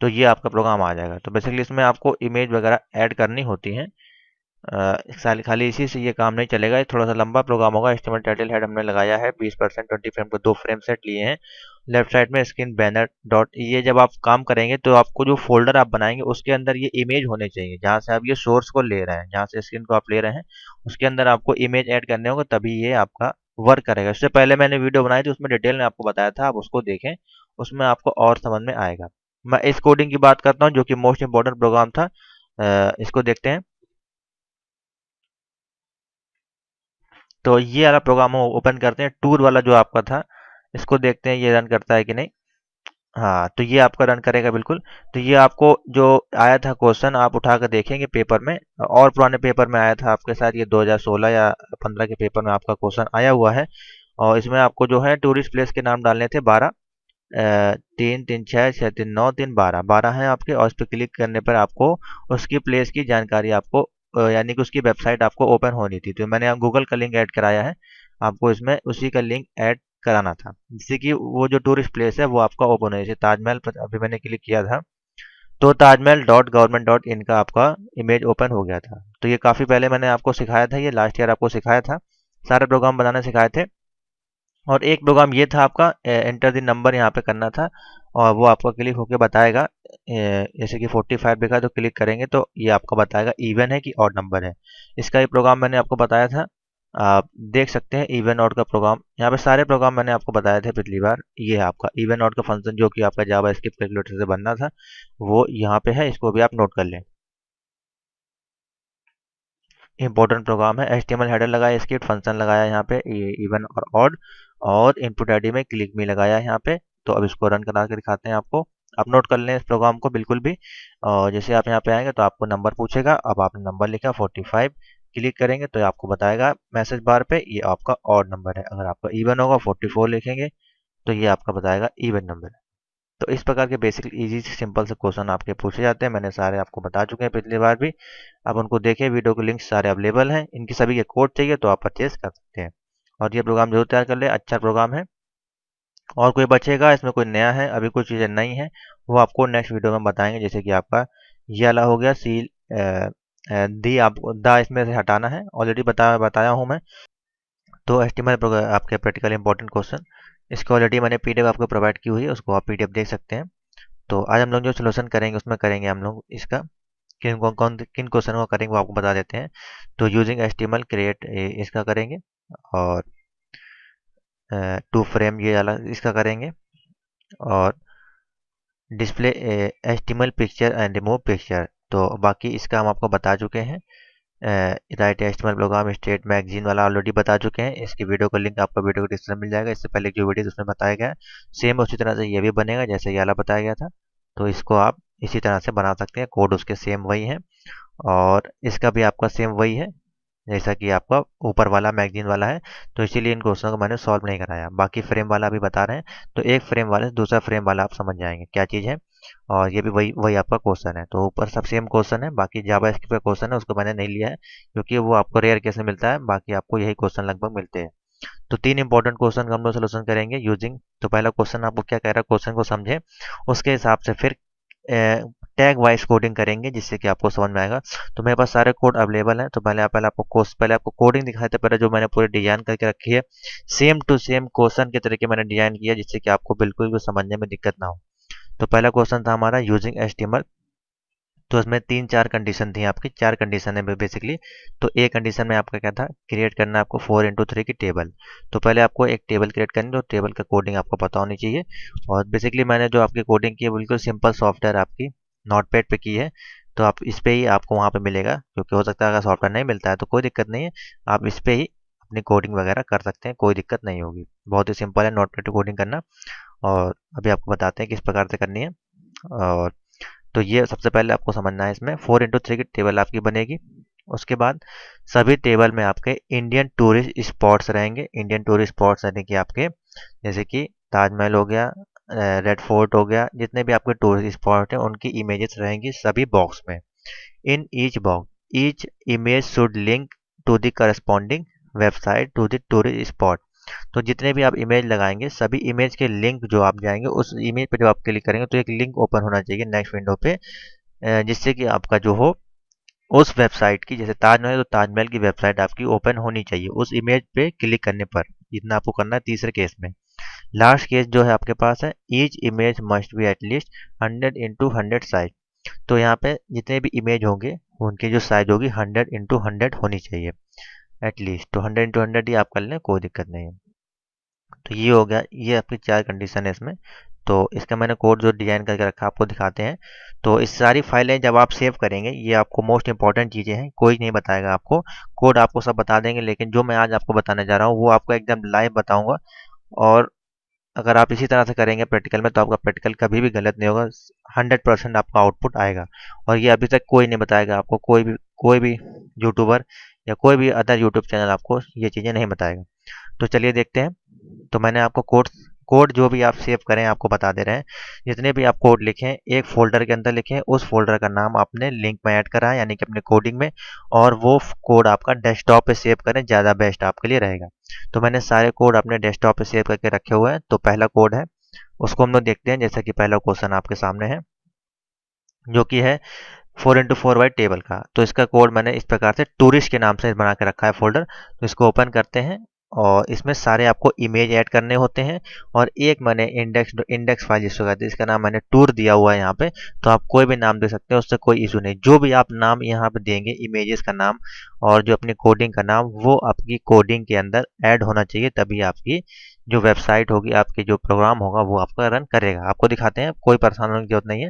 [SPEAKER 1] तो ये आपका प्रोग्राम आ जाएगा। तो बेसिकली इसमें आपको इमेज वगैरह ऐड करनी होती हैं। खाली इसी से ये काम नहीं चलेगा, ये थोड़ा सा लंबा प्रोग्राम होगा। एचटीएमएल टाइटल हेड हमने लगाया है 20%, 20 फ्रेम को 2 फ्रेम सेट लिए हैं। लेफ्ट साइड में स्क्रीन बैनर डॉट, ये जब आप काम करेंगे तो आपको जो फोल्डर आप बनाएंगे उसके अंदर ये इमेज होने चाहिए, जहाँ से आप ये सोर्स को ले रहे हैं, जहाँ से स्क्रीन को आप ले रहे हैं उसके अंदर आपको इमेज ऐड करने होंगे, तभी ये आपका वर्क करेगा। इससे पहले मैंने वीडियो बनाई थी, उसमें डिटेल में आपको बताया था, आप उसको देखें, उसमें आपको और समझ में आएगा। मैं इस कोडिंग की बात करता हूँ जो कि मोस्ट इंपॉर्टेंट प्रोग्राम था। इसको देखते हैं। तो ये वाला प्रोग्राम हम ओपन करते हैं, टूर वाला जो आपका था, इसको देखते हैं ये रन करता है कि नहीं। हाँ, तो ये आपका रन करेगा बिल्कुल। तो ये आपको जो आया था क्वेश्चन, आप उठा कर देखेंगे पेपर में, और पुराने पेपर में आया था आपके साथ, ये 2016 या 15 के पेपर में आपका क्वेश्चन आया हुआ है। और इसमें आपको जो है टूरिस्ट प्लेस के नाम डालने थे 12, 3 3 6 6 3 9 3 12 12 हैं आपके। और इस पर क्लिक करने पर आपको उसकी प्लेस की जानकारी आपको यानी कि उसकी वेबसाइट आपको ओपन होनी थी। तो मैंने गूगल का लिंक ऐड कराया है, आपको इसमें उसी का लिंक ऐड कराना था, जिससे कि वो जो टूरिस्ट प्लेस है वो आपका ओपन हो। जैसे ताजमहल पर अभी मैंने क्लिक किया था, तो Taj Mahal dot government dot in का आपका इमेज ओपन हो गया था। तो ये काफ़ी पहले मैंने आपको सिखाया था, ये लास्ट ईयर आपको सिखाया था, सारे प्रोग्राम बनाने सिखाए थे। और एक प्रोग्राम ये था आपका एंटर द नंबर, यहाँ पे करना था, और वो आपका क्लिक होके बताएगा। जैसे कि 45 लिखा है तो क्लिक करेंगे तो ये आपका बताएगा इवन है कि ऑड नंबर है। इसका ये प्रोग्राम मैंने आपको बताया था, आप देख सकते हैं इवन ऑड का प्रोग्राम। यहाँ पे सारे प्रोग्राम मैंने आपको बताए थे पिछली बार। ये है आपका इवन ऑड का फंक्शन, जो कि आपका जावा स्क्रिप्ट कैलकुलेटर से बनना था, वो यहाँ पे है, इसको भी आप नोट कर लें। इंपॉर्टेंट प्रोग्राम है। एचटीएमएल हेडर लगाया, स्क्रिप्ट फंक्शन लगाया यहाँ पे, ये इवन और ऑड, और इनपुट आईडी में क्लिक मी लगाया है यहाँ पे। तो अब इसको रन करा के दिखाते हैं आपको। आप नोट कर लें इस प्रोग्राम को बिल्कुल भी। और जैसे आप यहाँ पे आएंगे तो आपको नंबर पूछेगा, अब आपने नंबर लिखा 45, क्लिक करेंगे तो आपको बताएगा मैसेज बार पे ये आपका ऑड नंबर है। अगर आपका इवन होगा 44 लिखेंगे तो ये आपका बताएगा इवन नंबर है। तो इस प्रकार के बेसिक इजी से सिंपल से क्वेश्चन आपके पूछे जाते हैं, मैंने सारे आपको बता चुके हैं पिछली बार भी। आप उनको देखें, वीडियो के लिंक सारे अवेलेबल हैं, इनकी सभी के कोड चाहिए तो आप परचेज कर सकते हैं। और ये प्रोग्राम जरूर तैयार कर ले, अच्छा प्रोग्राम है। और कोई बचेगा इसमें, कोई नया है, अभी कुछ चीज़ें नई हैं, वो आपको नेक्स्ट वीडियो में बताएंगे। जैसे कि आपका ये वाला हो गया सील दी, आपको दा इसमें से हटाना है, ऑलरेडी बताया हूँ मैं। तो एस्टिमेट आपके प्रैक्टिकल इंपॉर्टेंट क्वेश्चन, इसको ऑलरेडी मैंने पीडीएफ आपको प्रोवाइड की हुई है, उसको आप पीडीएफ देख सकते हैं। तो आज हम लोग जो सोल्यूशन करेंगे उसमें करेंगे हम लोग इसका किन क्वेश्चन को करेंगे वो आपको बता देते हैं। तो यूजिंग HTML क्रिएट इसका करेंगे, और टू फ्रेम ये अलग इसका करेंगे, और display HTML picture and remove picture. तो बाकी इसका हम आपको बता चुके हैं। Write HTML program state magazine वाला ऑलरेडी बता चुके हैं, इसकी वीडियो का लिंक आपको वीडियो को डिस्क्रिप्शन मिल जाएगा। इससे पहले जो वीडियो उसमें बताया गया है सेम उसी तरह से ये भी बनेगा जैसे ये वाला बताया गया था। तो इसको आप इसी तरह से बना सकते हैं, कोड उसके सेम वही है, और इसका भी आपका सेम वही है जैसा कि आपका ऊपर वाला मैगजीन वाला है। तो इसीलिए इन क्वेश्चनों को मैंने सॉल्व नहीं कराया। बाकी फ्रेम वाला भी बता रहे हैं, तो एक फ्रेम वाले से दूसरा फ्रेम वाला आप समझ जाएंगे क्या चीज़ है, और ये भी वही वही आपका क्वेश्चन है। तो ऊपर सब सेम क्वेश्चन है, बाकी जावास्क्रिप्ट का क्वेश्चन है उसको मैंने नहीं लिया है क्योंकि वो आपको रेयर केस में मिलता है, बाकी आपको यही क्वेश्चन लगभग मिलते हैं। तो 3 इंपॉर्टेंट क्वेश्चन का हम लोग सोल्यूशन करेंगे यूजिंग। तो पहला क्वेश्चन आपको क्या कह रहा है, क्वेश्चन को समझें, उसके हिसाब से फिर टैग वाइज कोडिंग करेंगे जिससे कि आपको समझ में आएगा। तो मेरे पास सारे कोड अवेलेबल हैं। तो पहले आपको कोडिंग दिखाए थे, पहले जो मैंने पूरी डिजाइन करके रखी है सेम टू सेम क्वेश्चन के तरीके मैंने डिजाइन किया जिससे कि आपको बिल्कुल भी समझने में दिक्कत ना हो। तो पहला क्वेश्चन था हमारा यूजिंग HTML। तो इसमें 3-4 कंडीशन थी, आपकी 4 कंडीशन है बेसिकली। तो ए कंडीशन में आपका क्या था, क्रिएट करना आपको 4x3 की टेबल। तो पहले आपको एक टेबल क्रिएट करनी, तो टेबल का कोडिंग आपको पता होनी चाहिए। और बेसिकली मैंने जो आपकी कोडिंग की है बिल्कुल सिंपल सॉफ्टवेयर आपकी नोटपैड पे की है। तो आप इस पे ही आपको वहाँ पे मिलेगा, क्योंकि हो सकता है अगर सॉफ्टवेयर नहीं मिलता है तो कोई दिक्कत नहीं है, आप इस पे ही अपनी कोडिंग वगैरह कर सकते हैं, कोई दिक्कत नहीं होगी। बहुत ही सिंपल है नोटपैड पे कोडिंग करना। और अभी आपको बताते हैं किस प्रकार से करनी है। और तो ये सबसे पहले आपको समझना है, इसमें 4x3 की टेबल आपकी बनेगी। उसके बाद सभी टेबल में आपके इंडियन टूरिस्ट स्पॉट्स रहेंगे। इंडियन टूरिस्ट स्पॉट्स यानी कि आपके जैसे कि ताजमहल हो गया, रेड फोर्ट हो गया, जितने भी आपके टूरिस्ट स्पॉट हैं उनकी इमेजेस रहेंगी सभी बॉक्स में। In each box each image should link to the corresponding website to the tourist spot. तो जितने भी आप इमेज लगाएंगे सभी इमेज के लिंक जो आप जाएंगे उस इमेज पे जब आप क्लिक करेंगे तो एक लिंक ओपन होना चाहिए नेक्स्ट विंडो पे, जिससे कि आपका जो हो उस वेबसाइट की, जैसे ताजमहल तो ताजमहल की वेबसाइट आपकी ओपन होनी चाहिए उस इमेज पे क्लिक करने पर। इतना आपको करना है तीसरे केस में। लास्ट केस जो है आपके पास है, each image must be at least 100x100 size. तो यहाँ पे जितने भी इमेज होंगे उनकी जो साइज होगी 100x100 होनी चाहिए एटलीस्ट। तो 100x100 ही आप कर लें, कोई दिक्कत नहीं है। तो ये हो गया, ये आपकी 4 कंडीशन है इसमें। तो इसका मैंने कोड जो डिजाइन करके रखा आपको दिखाते हैं। तो इस सारी फाइलें जब आप सेव करेंगे, ये आपको मोस्ट इंपॉर्टेंट चीज़ें हैं, कोई नहीं बताएगा आपको, कोड आपको सब बता देंगे, लेकिन जो मैं आज आपको बताने जा रहा हूँ वो आपको एकदम लाइव बताऊंगा। और अगर आप इसी तरह से करेंगे प्रैक्टिकल में तो आपका प्रैक्टिकल कभी भी गलत नहीं होगा, 100% आपका आउटपुट आएगा। और ये अभी तक कोई नहीं बताएगा आपको, कोई भी यूट्यूबर या कोई भी अदर यूट्यूब चैनल आपको ये चीज़ें नहीं बताएगा। तो चलिए देखते हैं। तो मैंने आपको कोड कोड जो भी आप सेव करें आपको बता दे रहे हैं। जितने भी आप कोड लिखें एक फोल्डर के अंदर लिखें, उस फोल्डर का नाम आपने लिंक में ऐड करा है यानी कि अपने कोडिंग में, और वो कोड आपका डेस्कटॉप पे सेव करें, ज़्यादा बेस्ट आपके लिए रहेगा। तो मैंने सारे कोड अपने डेस्कटॉप पे सेव करके रखे हुए हैं। तो पहला कोड है उसको हम लोग देखते हैं। जैसा कि पहला क्वेश्चन आपके सामने है जो कि है 4x4 वाइड टेबल का। तो इसका कोड मैंने इस प्रकार से टूरिस्ट के नाम से बना के रखा है फोल्डर। तो इसको ओपन करते हैं और इसमें सारे आपको इमेज ऐड करने होते हैं। और एक मैंने इंडेक्स फाइल जिसको कहते हैं, इसका नाम मैंने टूर दिया हुआ है यहाँ पे। तो आप कोई भी नाम दे सकते हैं, उससे कोई इशू नहीं। जो भी आप नाम यहाँ पे देंगे, इमेजेस का नाम और जो अपनी कोडिंग का नाम, वो आपकी कोडिंग के अंदर ऐड होना चाहिए, तभी आपकी जो वेबसाइट होगी, आपकी जो प्रोग्राम होगा वो आपका रन करेगा। आपको दिखाते हैं, कोई परेशान होने की जरूरत नहीं है।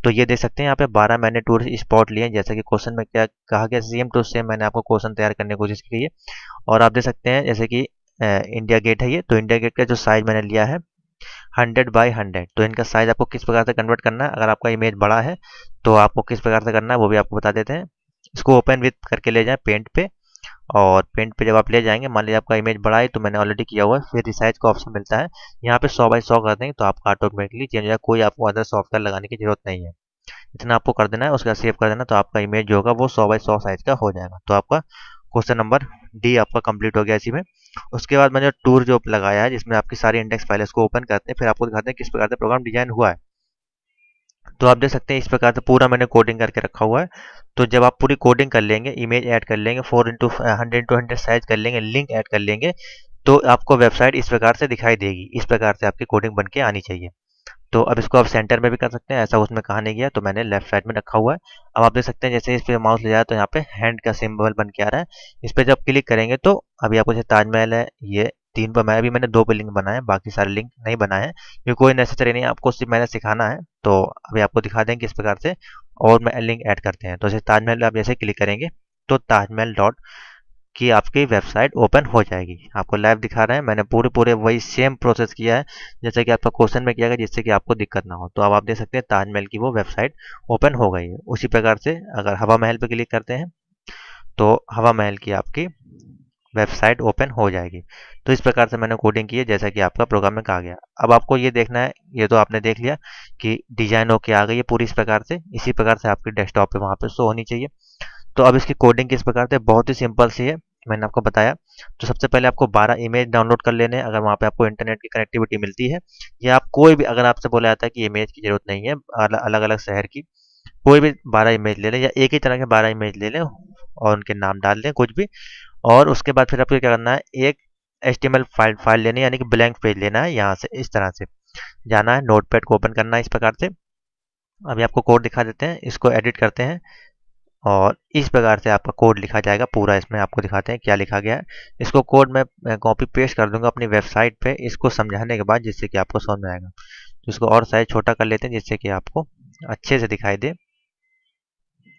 [SPEAKER 1] तो ये देख सकते हैं यहाँ पे 12 मैंने टूरिस्ट स्पॉट लिए, जैसा कि क्वेश्चन में क्या कहा गया सेम टू सेम मैंने आपको क्वेश्चन तैयार करने की कोशिश की है। और आप देख सकते हैं जैसे कि इंडिया गेट है ये, तो इंडिया गेट का जो साइज मैंने लिया है 100x100। तो इनका साइज आपको किस प्रकार से कन्वर्ट करना है, अगर आपका इमेज बड़ा है तो आपको किस प्रकार से करना है वो भी आपको बता देते हैं। इसको ओपन विथ करके ले जाएं पेंट पे, और पेंट पे जब आप ले जाएंगे, मान लीजिए आपका इमेज बड़ा है तो मैंने ऑलरेडी किया हुआ है, फिर रिसाइज का ऑप्शन मिलता है यहाँ पे 100x100 कर देंगे तो आपका ऑटोमेटिकली चेंज हो जाएगा, कोई आपको अदर सॉफ्टवेयर लगाने की जरूरत नहीं है। इतना आपको कर देना है, उसका सेव कर देना, तो आपका इमेज जो होगा वो 100x100 साइज का हो जाएगा। तो आपका क्वेश्चन नंबर डी आपका कंप्लीट हो गया इसी में। उसके बाद मैंने टूर जो लगाया है जिसमें आपकी सारी इंडेक्स फाइल को ओपन करते हैं, फिर आपको दिखाते हैं किस प्रकार से प्रोग्राम डिजाइन हुआ है। तो आप देख सकते हैं इस प्रकार से पूरा मैंने कोडिंग करके रखा हुआ है। तो जब आप पूरी कोडिंग कर लेंगे, इमेज ऐड कर लेंगे, 4x100 साइज कर लेंगे, लिंक ऐड कर लेंगे, तो आपको वेबसाइट इस प्रकार से दिखाई देगी। इस प्रकार से आपकी कोडिंग बन के आनी चाहिए। तो अब इसको आप सेंटर में भी कर सकते हैं, ऐसा उसमें कहा नहीं गया तो मैंने लेफ्ट साइड में रखा हुआ है। अब आप देख सकते हैं जैसे इस पे माउस ले जाए तो यहाँ पे हैंड का सिंबल बन के आ रहा है। इस पे जब क्लिक करेंगे तो अभी आपको जैसे ताजमहल है, ये 3 पर मैंने 2 पे लिंक बनाए हैं, बाकी सारे लिंक नहीं बनाए हैं, ये कोई नेसेसरी नहीं है, आपको सिर्फ मैंने सिखाना है। तो अभी आपको दिखा देंगे इस प्रकार से और मैं लिंक ऐड करते हैं। तो जैसे ताजमहल आप जैसे क्लिक करेंगे तो ताजमहल डॉट की आपकी वेबसाइट ओपन हो जाएगी। आपको लाइव दिखा रहे हैं, मैंने पूरे पूरे वही सेम प्रोसेस किया है जैसे कि आपका क्वेश्चन में किया गया, जिससे कि आपको दिक्कत ना हो। तो अब आप देख सकते हैं ताजमहल की वो वेबसाइट ओपन हो गई है। उसी प्रकार से अगर हवा महल पे क्लिक करते हैं तो हवा महल की आपकी वेबसाइट ओपन हो जाएगी। तो इस प्रकार से मैंने कोडिंग की है जैसा कि आपका प्रोग्राम में कहा गया। अब आपको ये देखना है, ये तो आपने देख लिया कि डिजाइन होके आ गई है पूरी इस प्रकार से, इसी प्रकार से आपकी डेस्कटॉप पे वहाँ पे शो होनी चाहिए। तो अब इसकी कोडिंग किस प्रकार से, बहुत ही सिंपल सी है, मैंने आपको बताया। तो सबसे पहले आपको 12 इमेज डाउनलोड कर लेने हैं अगर वहाँ पे आपको इंटरनेट की कनेक्टिविटी मिलती है, या आप कोई भी, अगर आपसे बोला जाता है कि इमेज की जरूरत नहीं है, अलग अलग शहर की कोई भी 12 इमेज ले लें, या एक ही तरह के 12 इमेज ले लें और उनके नाम डाल दें कुछ भी। और उसके बाद फिर आपको क्या करना है, एक HTML फाइल लेनी है, यानी कि ब्लैंक पेज लेना है, यहाँ से इस तरह से जाना है, नोटपैड को ओपन करना है इस प्रकार से। अभी आपको कोड दिखा देते हैं, इसको एडिट करते हैं और इस प्रकार से आपका कोड लिखा जाएगा पूरा। इसमें आपको दिखाते हैं क्या लिखा गया है। इसको कोड मैं कॉपी पेस्ट कर दूंगा अपनी वेबसाइट पे, इसको समझाने के बाद, जिससे कि आपको समझ में आएगा। तो इसको और साइज छोटा कर लेते हैं जिससे कि आपको अच्छे से दिखाई दे।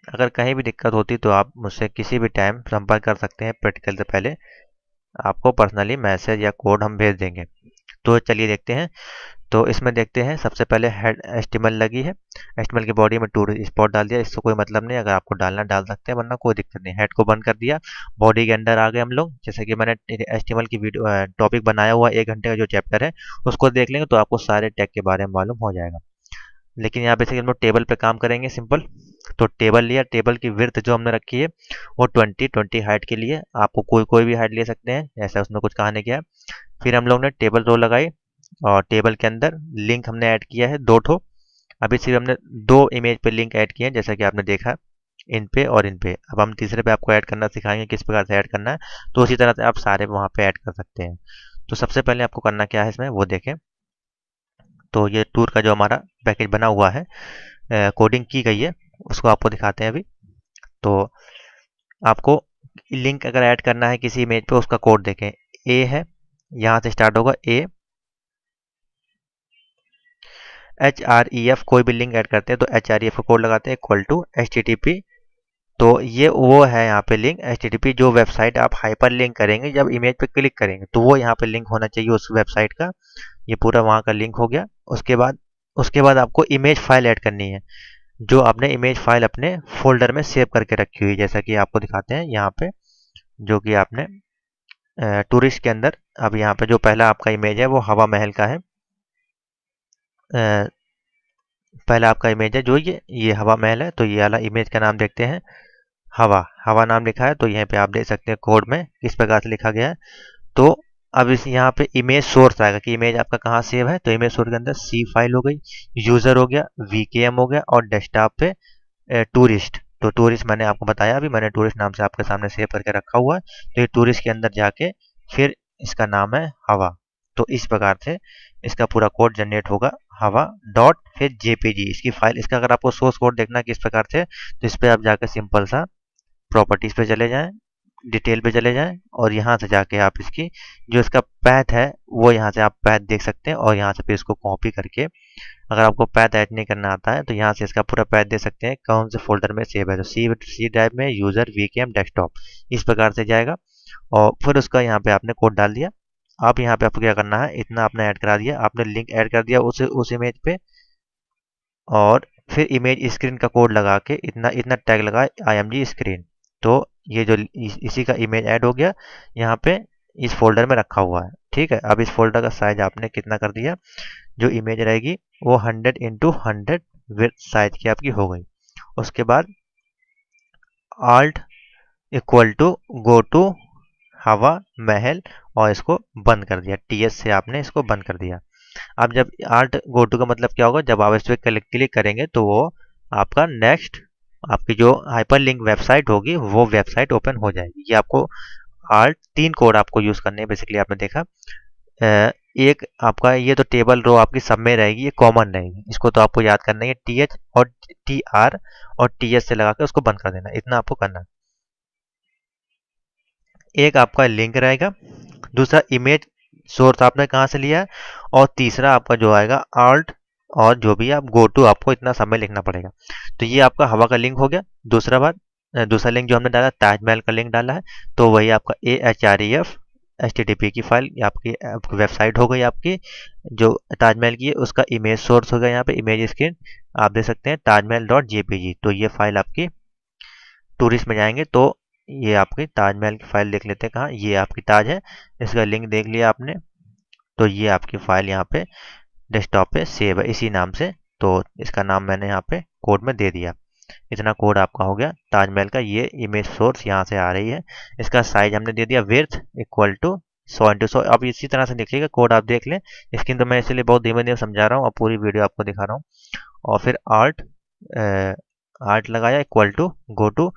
[SPEAKER 1] अगर कहीं भी दिक्कत होती तो आप मुझसे किसी भी टाइम संपर्क कर सकते हैं, प्रैक्टिकल से पहले आपको पर्सनली मैसेज या कोड हम भेज देंगे। तो चलिए देखते हैं। तो इसमें देखते हैं, सबसे पहले हेड HTML लगी है, HTML की बॉडी में टूरिस्ट स्पॉट डाल दिया, इससे कोई मतलब नहीं, अगर आपको डालना डाल सकते हैं, वरना कोई दिक्कत नहीं। हेड को बंद कर दिया, बॉडी के अंदर आ गए हम लोग। जैसे कि मैंने HTML की वीडियो टॉपिक बनाया हुआ 1 घंटे का जो चैप्टर है, उसको देख लेंगे तो आपको सारे टैग के बारे में मालूम हो जाएगा। लेकिन यहाँ बेसिकली हम लोग टेबल पे काम करेंगे सिंपल। तो टेबल लिया, टेबल की विड्थ जो हमने रखी है वो 20 हाइट के लिए, आपको कोई भी हाइट ले सकते हैं, ऐसा उसमें कुछ कहा नहीं गया। फिर हम लोग ने टेबल रो लगाई और टेबल के अंदर लिंक हमने ऐड किया है 2 ठो। अभी सिर्फ हमने 2 इमेज पे लिंक ऐड किए हैं जैसा कि आपने देखा, इन पे और इन पे। अब हम तीसरे पे आपको ऐड करना सिखाएंगे किस प्रकार से ऐड करना है, तो उसी तरह से आप सारे वहाँ पे ऐड कर सकते हैं। तो सबसे पहले आपको करना क्या है इसमें वो देखें। तो ये टूर का जो हमारा पैकेज बना हुआ है, कोडिंग की गई है, उसको आपको दिखाते हैं अभी। तो आपको लिंक अगर ऐड करना है किसी इमेज पे, उसका कोड देखें। ए है, यहाँ से स्टार्ट होगा ए, HREF, कोई भी लिंक ऐड करते हैं तो HREF का कोड लगाते हैं, इक्वल टू HTTP। तो ये वो है यहाँ पे लिंक HTTP, जो वेबसाइट आप हाइपर लिंक करेंगे जब इमेज पे क्लिक करेंगे तो वो यहाँ पे लिंक होना चाहिए उस वेबसाइट का। ये पूरा वहाँ का लिंक हो गया। उसके बाद आपको इमेज फाइल ऐड करनी है, जो आपने इमेज फाइल अपने फोल्डर में सेव करके रखी हुई, जैसा कि आपको दिखाते हैं यहाँ पे, जो कि आपने टूरिस्ट के अंदर। अब यहाँ पे जो पहला आपका इमेज है वो हवा महल का है। पहला आपका इमेज है जो ये हवा महल है, तो ये वाला इमेज का नाम देखते हैं, हवा हवा नाम लिखा है। तो यहाँ पे आप देख सकते हैं कोड में किस प्रकार से लिखा गया है। तो अब इस यहाँ पे इमेज सोर्स आएगा कि इमेज आपका कहाँ सेव है, तो इमेज सोर्स के अंदर सी फाइल हो गई, यूजर हो गया, VKM हो गया, और डेस्कटॉप पे टूरिस्ट। तो टूरिस्ट मैंने आपको बताया, अभी मैंने टूरिस्ट नाम से आपके सामने सेव करके रखा हुआ है। तो ये टूरिस्ट के अंदर जाके फिर इसका नाम है हवा। तो इस प्रकार से इसका पूरा कोड जनरेट होगा, हवा डॉट फिर JPG इसकी फाइल। इसका अगर आपको सोर्स कोड देखना है किस प्रकार से, तो इस पर आप जाकर सिंपल सा प्रॉपर्टीज पे चले जाएं, डिटेल पे चले जाएं, और यहाँ से जाके आप इसकी जो इसका पैथ है वो यहाँ से आप पैथ देख सकते हैं, और यहाँ से फिर इसको कॉपी करके, अगर आपको पैथ ऐड नहीं करना आता है तो यहाँ से इसका पूरा पैथ दे सकते हैं कौन से फोल्डर में सेव है। तो सी ड्राइव में यूजर VKM डेस्कटॉप इस प्रकार से जाएगा, और फिर उसका यहाँ पे आपने कोड डाल दिया। अब यहाँ पे आपको क्या करना है, इतना आपने ऐड करा दिया, आपने लिंक ऐड कर दिया उस इमेज पे, और फिर इमेज स्क्रीन का कोड लगा के इतना इतना टैग लगा IMG स्क्रीन। तो ये जो इसी का इमेज ऐड हो गया यहाँ पे इस फोल्डर में रखा हुआ है। ठीक है, अब इस फोल्डर का साइज आपने कितना कर दिया, जो इमेज रहेगी वो 100x100 विड्थ साइज की आपकी हो गई। उसके बाद Alt equal to go to Hawa Mahal, और इसको बंद कर दिया, TS से आपने इसको बंद कर दिया। अब जब Alt गो टू का मतलब क्या होगा, जब आप इस पर क्लिक करेंगे तो वो आपका नेक्स्ट आपकी जो हाइपर लिंक वेबसाइट होगी वो वेबसाइट ओपन हो जाएगी। ये आपको Alt 3 कोड आपको यूज करने हैं, बेसिकली आपने देखा। एक आपका ये तो टेबल रो आपकी सब में रहेगी, ये कॉमन रहेगी, इसको तो आपको याद करना है। टी एच और टी आर और टी एस से लगा के उसको बंद कर देना, इतना आपको करना है। एक आपका लिंक रहेगा, दूसरा इमेज सोर्स आपने कहाँ से लिया है, और तीसरा आपका जो आएगा आल्ट और जो भी आप गो टू, आपको इतना समय लिखना पड़ेगा। तो ये आपका हवा का लिंक हो गया। दूसरा लिंक जो हमने डाला ताजमहल का लिंक डाला है, तो वही आपका AHREF HTTP की फाइल आपकी वेबसाइट हो गई आपकी जो ताजमहल की है, उसका इमेज सोर्स हो गया यहाँ पे इमेज स्क्रीन, आप देख सकते हैं tajmahal.jpg। तो ये फाइल आपकी टूरिस्ट में जाएंगे तो ये आपकी ताजमहल की फाइल देख लेते हैं कहाँ, ये आपकी ताज है, इसका लिंक देख लिया आपने। तो ये आपकी फाइल यहाँ पे डेस्कटॉप पे सेव है इसी नाम से, तो इसका नाम मैंने यहाँ पे कोड में दे दिया। इतना कोड आपका हो गया ताजमहल का, ये इमेज सोर्स यहाँ से आ रही है। इसका साइज हमने दे दिया विड्थ इक्वल टू 100x100। अब इसी तरह से देखिएगा कोड आप देख लें। स्क्रीन तो मैं इसलिए बहुत धीमे धीमे समझा रहा हूँ और पूरी वीडियो आपको दिखा रहा हूँ। और फिर आर्ट लगाया इक्वल टू गो टू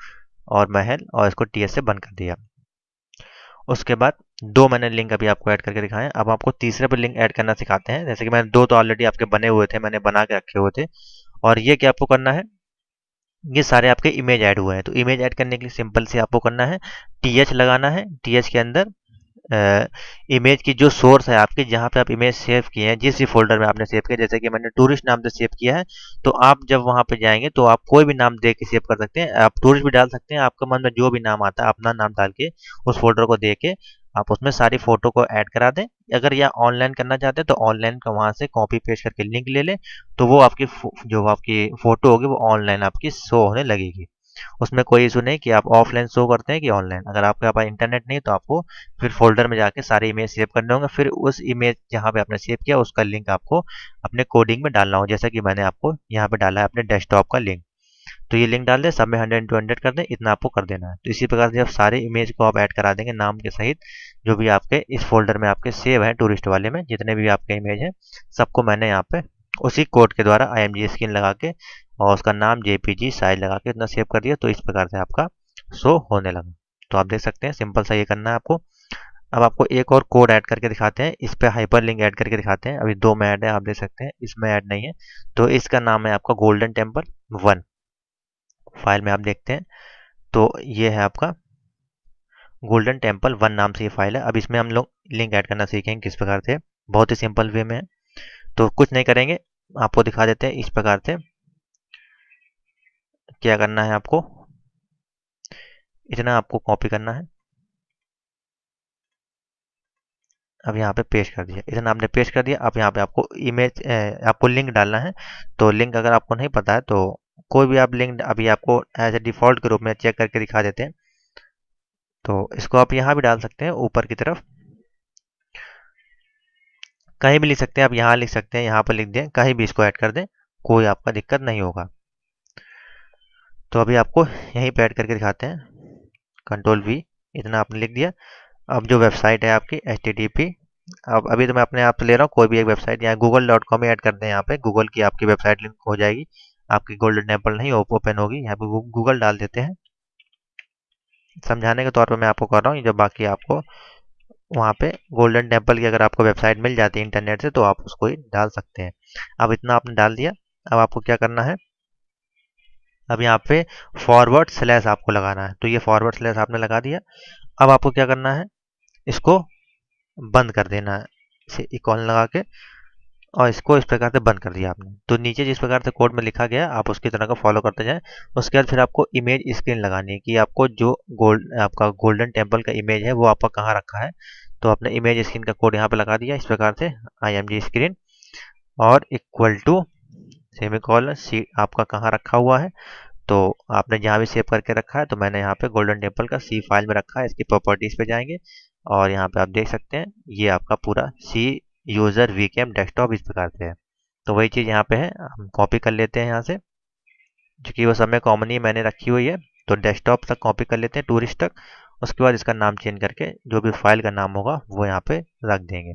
[SPEAKER 1] और महल, और इसको TS से बंद कर दिया। उसके बाद दो मैंने लिंक अभी आपको ऐड करके दिखाए हैं। अब आपको तीसरे पर लिंक ऐड करना सिखाते हैं। जैसे कि मैंने दो तो ऑलरेडी आपके बने हुए थे, मैंने बना के रखे हुए थे। और ये क्या आपको करना है, ये सारे आपके इमेज ऐड हुए हैं। तो इमेज ऐड करने के लिए सिंपल से आपको करना है TH लगाना है। TH के अंदर इमेज की जो सोर्स है आपके, जहाँ पे आप इमेज सेव किए हैं, जिस भी फोल्डर में आपने सेव किया, जैसे कि मैंने टूरिस्ट नाम से सेव किया है, तो आप जब वहाँ पे जाएंगे तो आप कोई भी नाम दे के सेव कर सकते हैं। आप टूरिस्ट भी डाल सकते हैं, आपके मन में जो भी नाम आता है अपना नाम डाल के उस फोल्डर को दे के आप उसमें सारी फोटो को ऐड करा दें। अगर या ऑनलाइन करना चाहते हैं तो ऑनलाइन का वहाँ से कॉपी पेस्ट करके लिंक ले लें, तो वो आपकी जो आपकी फोटो होगी वो ऑनलाइन आपकी शो होने लगेगी। उसमें कोई इशू नहीं कि आप ऑफलाइन शो करते हैं कि ऑनलाइन। अगर आपके पास इंटरनेट नहीं तो आपको फिर फोल्डर में जाके सारे इमेज सेव करने होंगे, फिर उस इमेज जहाँ पे आपने सेव किया उसका लिंक आपको अपने कोडिंग में डालना हो, जैसा कि मैंने आपको यहाँ पे डाला है अपने डेस्कटॉप का लिंक। तो ये लिंक डाल दें, सब में 100 कर दें, इतना आपको कर देना है। तो इसी प्रकार से जब सारे इमेज को आप ऐड करा देंगे नाम के सहित, जो भी आपके इस फोल्डर में आपके सेव है टूरिस्ट वाले में, जितने भी आपके इमेज हैं सबको मैंने यहाँ पे उसी कोड के द्वारा IMG स्क्रीन लगा के और उसका नाम JPG साइज लगा के इतना सेव कर दिया। तो इस प्रकार से आपका शो होने लगा। तो आप देख सकते हैं सिंपल सा ये करना है आपको। अब आपको एक और कोड ऐड करके दिखाते हैं, इस पे हाइपर लिंक ऐड करके दिखाते हैं। अभी दो में ऐड है, आप देख सकते हैं, इसमें ऐड नहीं है। तो इसका नाम है आपका गोल्डन टेम्पल 1। फाइल में आप देखते हैं तो ये है आपका गोल्डन टेम्पल 1 नाम से ये फाइल है। अब इसमें हम लोग लिंक ऐड करना सीखेंगे किस प्रकार से, बहुत ही सिंपल वे में है। तो कुछ नहीं करेंगे, आपको दिखा देते हैं इस प्रकार से क्या करना है। आपको इतना आपको कॉपी करना है, अब यहाँ पे पेस्ट कर दिया। इतना आपने पेस्ट कर दिया। अब यहाँ पे आपको इमेज आपको लिंक डालना है। तो लिंक अगर आपको नहीं पता है तो कोई भी आप लिंक अभी आपको एज ए डिफ़ॉल्ट के रूप में चेक करके दिखा देते हैं। तो इसको आप यहाँ भी डाल सकते हैं ऊपर की तरफ, कहीं भी लिख सकते हैं आप, यहाँ लिख सकते हैं, यहाँ पर लिख दें, कहीं भी इसको ऐड कर दें, कोई आपका दिक्कत नहीं होगा। तो अभी आपको यहीं पे ऐड करके दिखाते हैं, Ctrl+V, इतना आपने लिख दिया। अब जो वेबसाइट है आपकी HTTP, अब अभी तो मैं अपने आप से ले रहा हूँ, कोई भी एक वेबसाइट, यहाँ google.com ही ऐड कर दें। यहाँ पे गूगल की आपकी वेबसाइट लिंक हो जाएगी, आपकी गोल्डन टेम्पल नहीं ओपन होगी। यहाँ पे गूगल डाल देते हैं, समझाने के तौर पर मैं आपको कर रहा हूँ। जब बाकी आपको वहाँ पे गोल्डन टेम्पल की अगर आपको वेबसाइट मिल जाती है इंटरनेट से तो आप उसको ही डाल सकते हैं। अब इतना आपने डाल दिया। अब आपको क्या करना है, अब यहाँ पे फॉरवर्ड स्लैश आपको लगाना है। तो ये फॉरवर्ड स्लैश आपने लगा दिया। अब आपको क्या करना है, इसको बंद कर देना है, इसे इक्वल लगा के, और इसको इस प्रकार से बंद कर दिया आपने। तो नीचे जिस प्रकार से कोड में लिखा गया आप उसकी तरह का फॉलो करते जाएं। उसके बाद फिर आपको इमेज स्क्रीन लगानी है कि आपको जो आपका गोल्डन टेम्पल का इमेज है वो आपका कहाँ रखा है। तो आपने इमेज स्क्रीन का कोड यहाँ पे लगा दिया इस प्रकार से, IMG स्क्रीन और इक्वल टू सेमीकोलन सी आपका कहाँ रखा हुआ है। तो आपने जहाँ भी सेव करके रखा है, तो मैंने यहाँ पे गोल्डन टेम्पल का C फाइल में रखा है। इसकी प्रॉपर्टीज पे जाएंगे और यहाँ पे आप देख सकते हैं ये आपका पूरा C यूजर वीकेम डेस्कटॉप इस प्रकार से है। तो वही चीज़ यहाँ पे है, हम कॉपी कर लेते हैं यहाँ से, क्योंकि वो सब में कॉमन ही मैंने रखी हुई है। तो डेस्कटॉप तक कॉपी कर लेते हैं, टूरिस्ट तक। उसके बाद इसका नाम चेंज करके जो भी फाइल का नाम होगा वो यहाँ पे रख देंगे।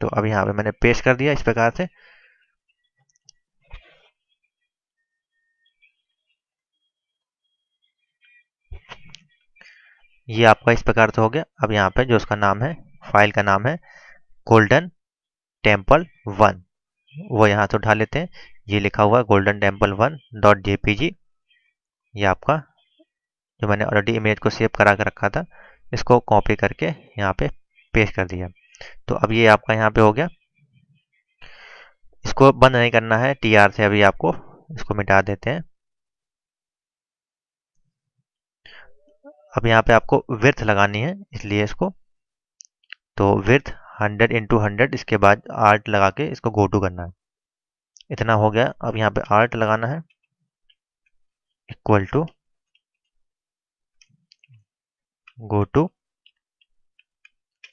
[SPEAKER 1] तो अब यहाँ पे मैंने पेस्ट कर दिया इस प्रकार से। ये आपका इस प्रकार से हो गया। अब यहाँ पे जो उसका नाम है, फाइल का नाम है गोल्डन टेम्पल 1, वो यहाँ से उठा लेते हैं। ये लिखा हुआ है गोल्डन टेम्पल 1.jpg। ये आपका जो मैंने ऑलरेडी इमेज को सेव करा के रखा था, इसको कॉपी करके यहाँ पे पेस्ट कर दिया। तो अब ये आपका यहाँ पे हो गया। इसको बंद नहीं करना है TR से, अभी आपको इसको मिटा देते हैं। अब यहाँ पे आपको विड्थ लगानी है, इसलिए इसको तो विड्थ 100x100, इसके बाद आर्ट लगा के इसको गो टू करना है। इतना हो गया। अब यहाँ पे आर्ट लगाना है इक्वल टू गो टू।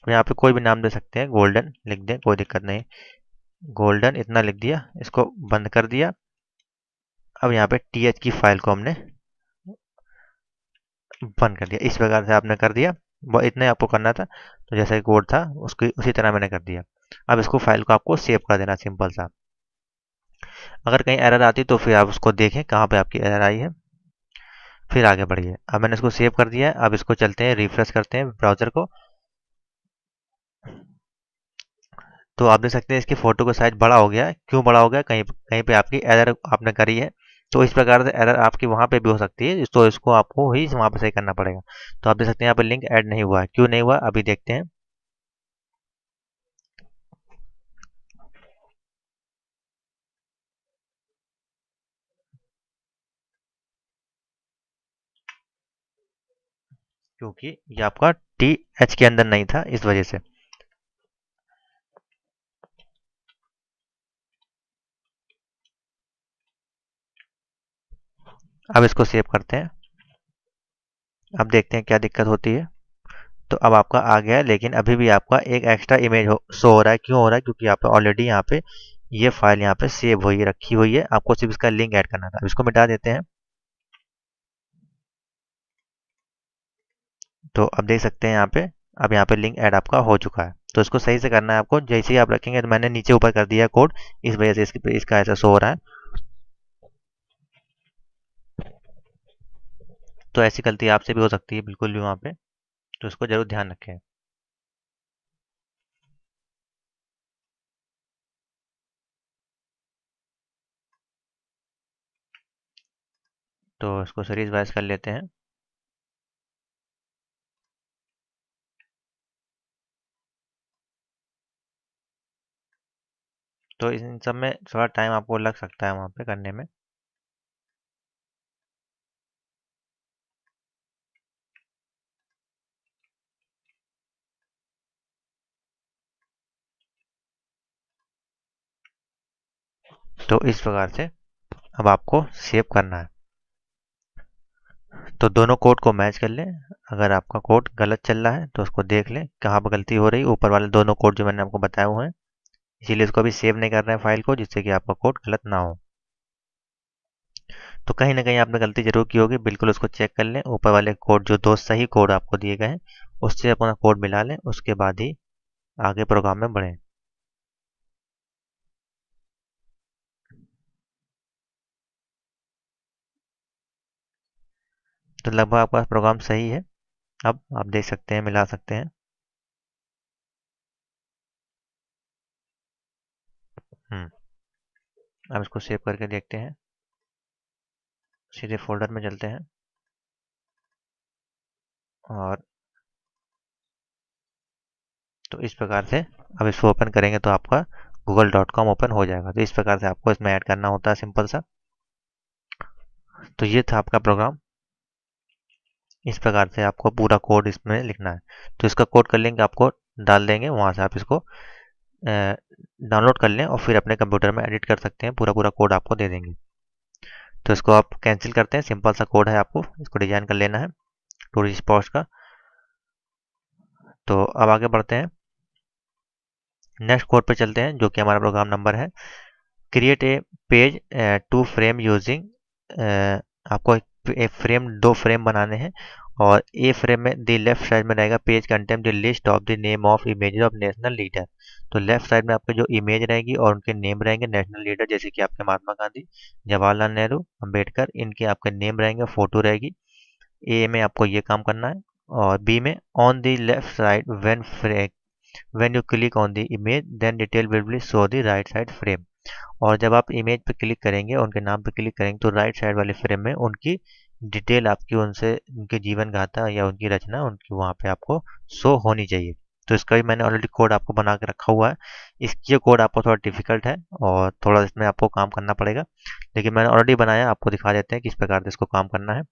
[SPEAKER 1] यहाँ पे कोई भी नाम दे सकते हैं, गोल्डन लिख दें, कोई दिक्कत नहीं। गोल्डन इतना लिख दिया, इसको बंद कर दिया। अब यहाँ पे TH की फाइल को हमने बंद कर दिया। इस प्रकार से आपने कर दिया, वो इतना ही आपको करना था। तो जैसा कि कोड था उसकी उसी तरह मैंने कर दिया। अब इसको फाइल को आपको सेव कर देना, सिंपल सा। अगर कहीं एरर आती तो फिर आप उसको देखें कहाँ पे आपकी एरर आई है, फिर आगे बढ़िए। अब मैंने इसको सेव कर दिया है। अब इसको चलते हैं, रिफ्रेश करते हैं ब्राउजर को। तो आप देख सकते हैं इसकी फ़ोटो का साइज़ बड़ा हो गया है। क्यों बड़ा हो गया? कहीं कहीं पे आपकी एरर आपने करी है। तो इस प्रकार से एरर आपकी वहाँ पे भी हो सकती है, तो इसको आपको ही वहाँ पे सही करना पड़ेगा। तो आप देख सकते हैं यहाँ पे लिंक ऐड नहीं हुआ है। क्यों नहीं हुआ, अभी देखते हैं। क्योंकि ये आपका TH के अंदर नहीं था, इस वजह से। अब इसको सेव करते हैं। अब देखते हैं क्या दिक्कत होती है। तो अब आपका आ गया है, लेकिन अभी भी आपका एक एक्स्ट्रा इमेज शो हो रहा है। क्यों हो रहा है? क्योंकि आप ऑलरेडी यहाँ पे ये फाइल यहाँ पे सेव हुई रखी हुई है। आपको सिर्फ इसका लिंक ऐड करना था। अब इसको मिटा देते हैं। तो अब देख सकते हैं यहाँ पे, अब यहाँ पे लिंक ऐड आपका हो चुका है। तो इसको सही से करना है आपको। जैसे ही आप रखेंगे, तो मैंने नीचे ऊपर कर दिया कोड, इस वजह से इसका ऐसा शो हो रहा है। तो ऐसी गलती आपसे भी हो सकती है बिल्कुल भी वहाँ पे, तो इसको जरूर ध्यान रखें। तो इसको सीरीज वाइज कर लेते हैं। तो इन सब में थोड़ा टाइम आपको लग सकता है वहाँ पे करने में। तो इस प्रकार से अब आपको सेव करना है। तो दोनों कोड को मैच कर लें। अगर आपका कोड गलत चल रहा है तो उसको देख लें कहाँ पर गलती हो रही है। ऊपर वाले दोनों कोड जो मैंने आपको बताए हुए हैं, इसीलिए इसको अभी सेव नहीं कर रहे हैं फाइल को, जिससे कि आपका कोड गलत ना हो। तो कहीं ना कहीं आपने गलती जरूर की होगी, बिल्कुल उसको चेक कर लें। ऊपर वाले कोड जो दो सही कोड आपको दिए गए हैं, उससे अपना कोड मिला लें, उसके बाद ही आगे प्रोग्राम में बढ़ें। तो लगभग आपका प्रोग्राम सही है। अब आप देख सकते हैं, मिला सकते हैं। हम्म। अब इसको सेव करके देखते हैं। सीधे फोल्डर में चलते हैं और तो इस प्रकार से अब इसको ओपन करेंगे तो आपका google.com ओपन हो जाएगा। तो इस प्रकार से आपको इसमें ऐड करना होता है, सिंपल सा। तो ये था आपका प्रोग्राम। इस प्रकार से आपको पूरा कोड इसमें लिखना है। तो इसका कोड का लिंक आपको डाल देंगे, वहाँ से आप इसको डाउनलोड कर लें और फिर अपने कंप्यूटर में एडिट कर सकते हैं। पूरा पूरा कोड आपको दे देंगे। तो इसको आप कैंसिल करते हैं। सिंपल सा कोड है, आपको इसको डिजाइन कर लेना है टूरिस्ट स्पॉट्स का। तो अब आगे बढ़ते हैं, नेक्स्ट कोड पे चलते हैं, जो कि हमारा प्रोग्राम नंबर है create a page to frame using. आपको एक फ्रेम, दो फ्रेम बनाने हैं। और ए फ्रेम में द लेफ्ट साइड में रहेगा page content the list of the name of images of national leader. तो लेफ्ट साइड में आपके जो इमेज रहेगी और उनके नेम रहेंगे नेशनल लीडर, जैसे कि आपके महात्मा गांधी, जवाहरलाल नेहरू, अंबेडकर, इनके आपके नेम रहेंगे, फोटो रहेगी। ए में आपको ये काम करना है। और बी में on the left side when you click on the image then detail will be show the right side frame. और जब आप इमेज पे क्लिक करेंगे, उनके नाम पे क्लिक करेंगे, तो राइट साइड वाले फ्रेम में उनकी डिटेल आपकी, उनसे उनके जीवन गाथा या उनकी रचना उनकी वहाँ पे आपको शो होनी चाहिए। तो इसका भी मैंने ऑलरेडी कोड आपको बना के रखा हुआ है। ये कोड आपको थोड़ा डिफिकल्ट है और थोड़ा इसमें आपको काम करना पड़ेगा, लेकिन मैंने ऑलरेडी बनाया, आपको दिखा देते हैं किस प्रकार से इसको काम करना है।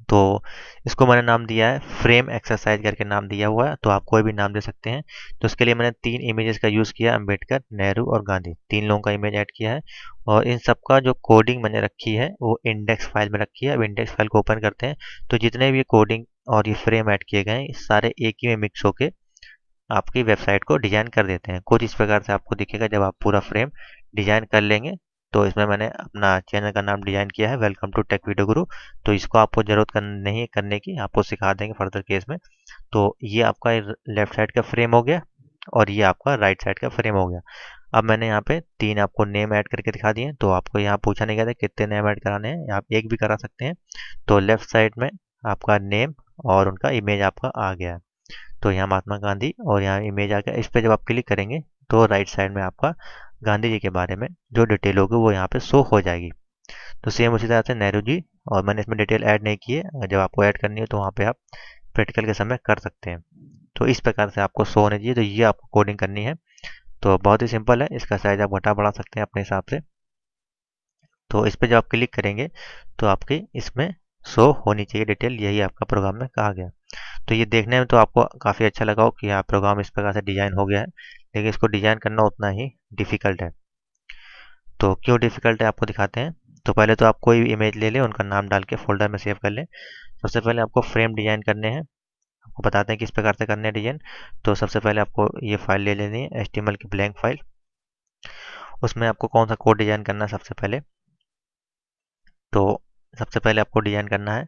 [SPEAKER 1] तो इसको मैंने नाम दिया है फ्रेम एक्सरसाइज करके नाम दिया हुआ है, तो आप कोई भी नाम दे सकते हैं। तो इसके लिए मैंने 3 इमेजेस का यूज़ किया, अंबेडकर, नेहरू और गांधी, 3 लोगों का इमेज ऐड किया है। और इन सब का जो कोडिंग मैंने रखी है वो इंडेक्स फाइल में रखी है। अब इंडेक्स फाइल को ओपन करते हैं, तो जितने भी कोडिंग और ये फ्रेम ऐड किए गए हैं सारे एक ही में मिक्स होके आपकी वेबसाइट को डिजाइन कर देते हैं। कुछ इस प्रकार से आपको दिखेगा जब आप पूरा फ्रेम डिजाइन कर लेंगे। तो इसमें मैंने अपना चैनल का नाम डिजाइन किया है, वेलकम टू टेक वीडियो गुरु। तो इसको आपको जरूरत नहीं है करने की, आपको सिखा देंगे फर्दर केस में। तो ये आपका लेफ्ट साइड का फ्रेम हो गया और ये आपका राइट साइड का फ्रेम हो गया। अब मैंने यहाँ पे 3 आपको नेम ऐड करके दिखा दिए। तो आपको यहाँ पूछा नहीं गया था कितने नेम ऐड कराने हैं, आप एक भी करा सकते हैं। तो लेफ्ट साइड में आपका नेम और उनका इमेज आपका आ गया है। तो यहाँ महात्मा गांधी और यहाँ इमेज आ गया। इस पर जब आप क्लिक करेंगे तो राइट साइड में आपका गांधी जी के बारे में जो डिटेल होगी वो यहाँ पे शो हो जाएगी। तो सेम उसी तरह से नेहरू जी, और मैंने इसमें डिटेल ऐड नहीं की है, जब आपको ऐड करनी है तो वहाँ पे आप प्रैक्टिकल के समय कर सकते हैं। तो इस प्रकार से आपको शो होने चाहिए। तो ये आपको कोडिंग करनी है। तो बहुत ही सिंपल है, इसका साइज आप घटा बढ़ा सकते हैं अपने हिसाब से। तो इस पर जब आप क्लिक करेंगे तो आपकी इसमें शो होनी चाहिए डिटेल, यही आपका प्रोग्राम में कहा गया। तो ये देखने में तो आपको काफ़ी अच्छा लगा हो कि हाँ प्रोग्राम इस प्रकार से डिजाइन हो गया है, लेकिन इसको डिजाइन करना उतना ही डिफिकल्ट है। तो क्यों डिफिकल्ट है आपको दिखाते हैं। तो पहले तो आप कोई भी इमेज ले लें, उनका नाम डाल के फोल्डर में सेव कर लें। सबसे पहले आपको फ्रेम डिजाइन करने हैं, आपको बताते हैं किस प्रकार से करने हैं डिजाइन। तो सबसे पहले आपको ये फाइल ले लेनी है, HTML की ब्लैंक फाइल। उसमें आपको कौन सा कोड डिजाइन करना है सबसे पहले। तो सबसे पहले आपको डिजाइन करना है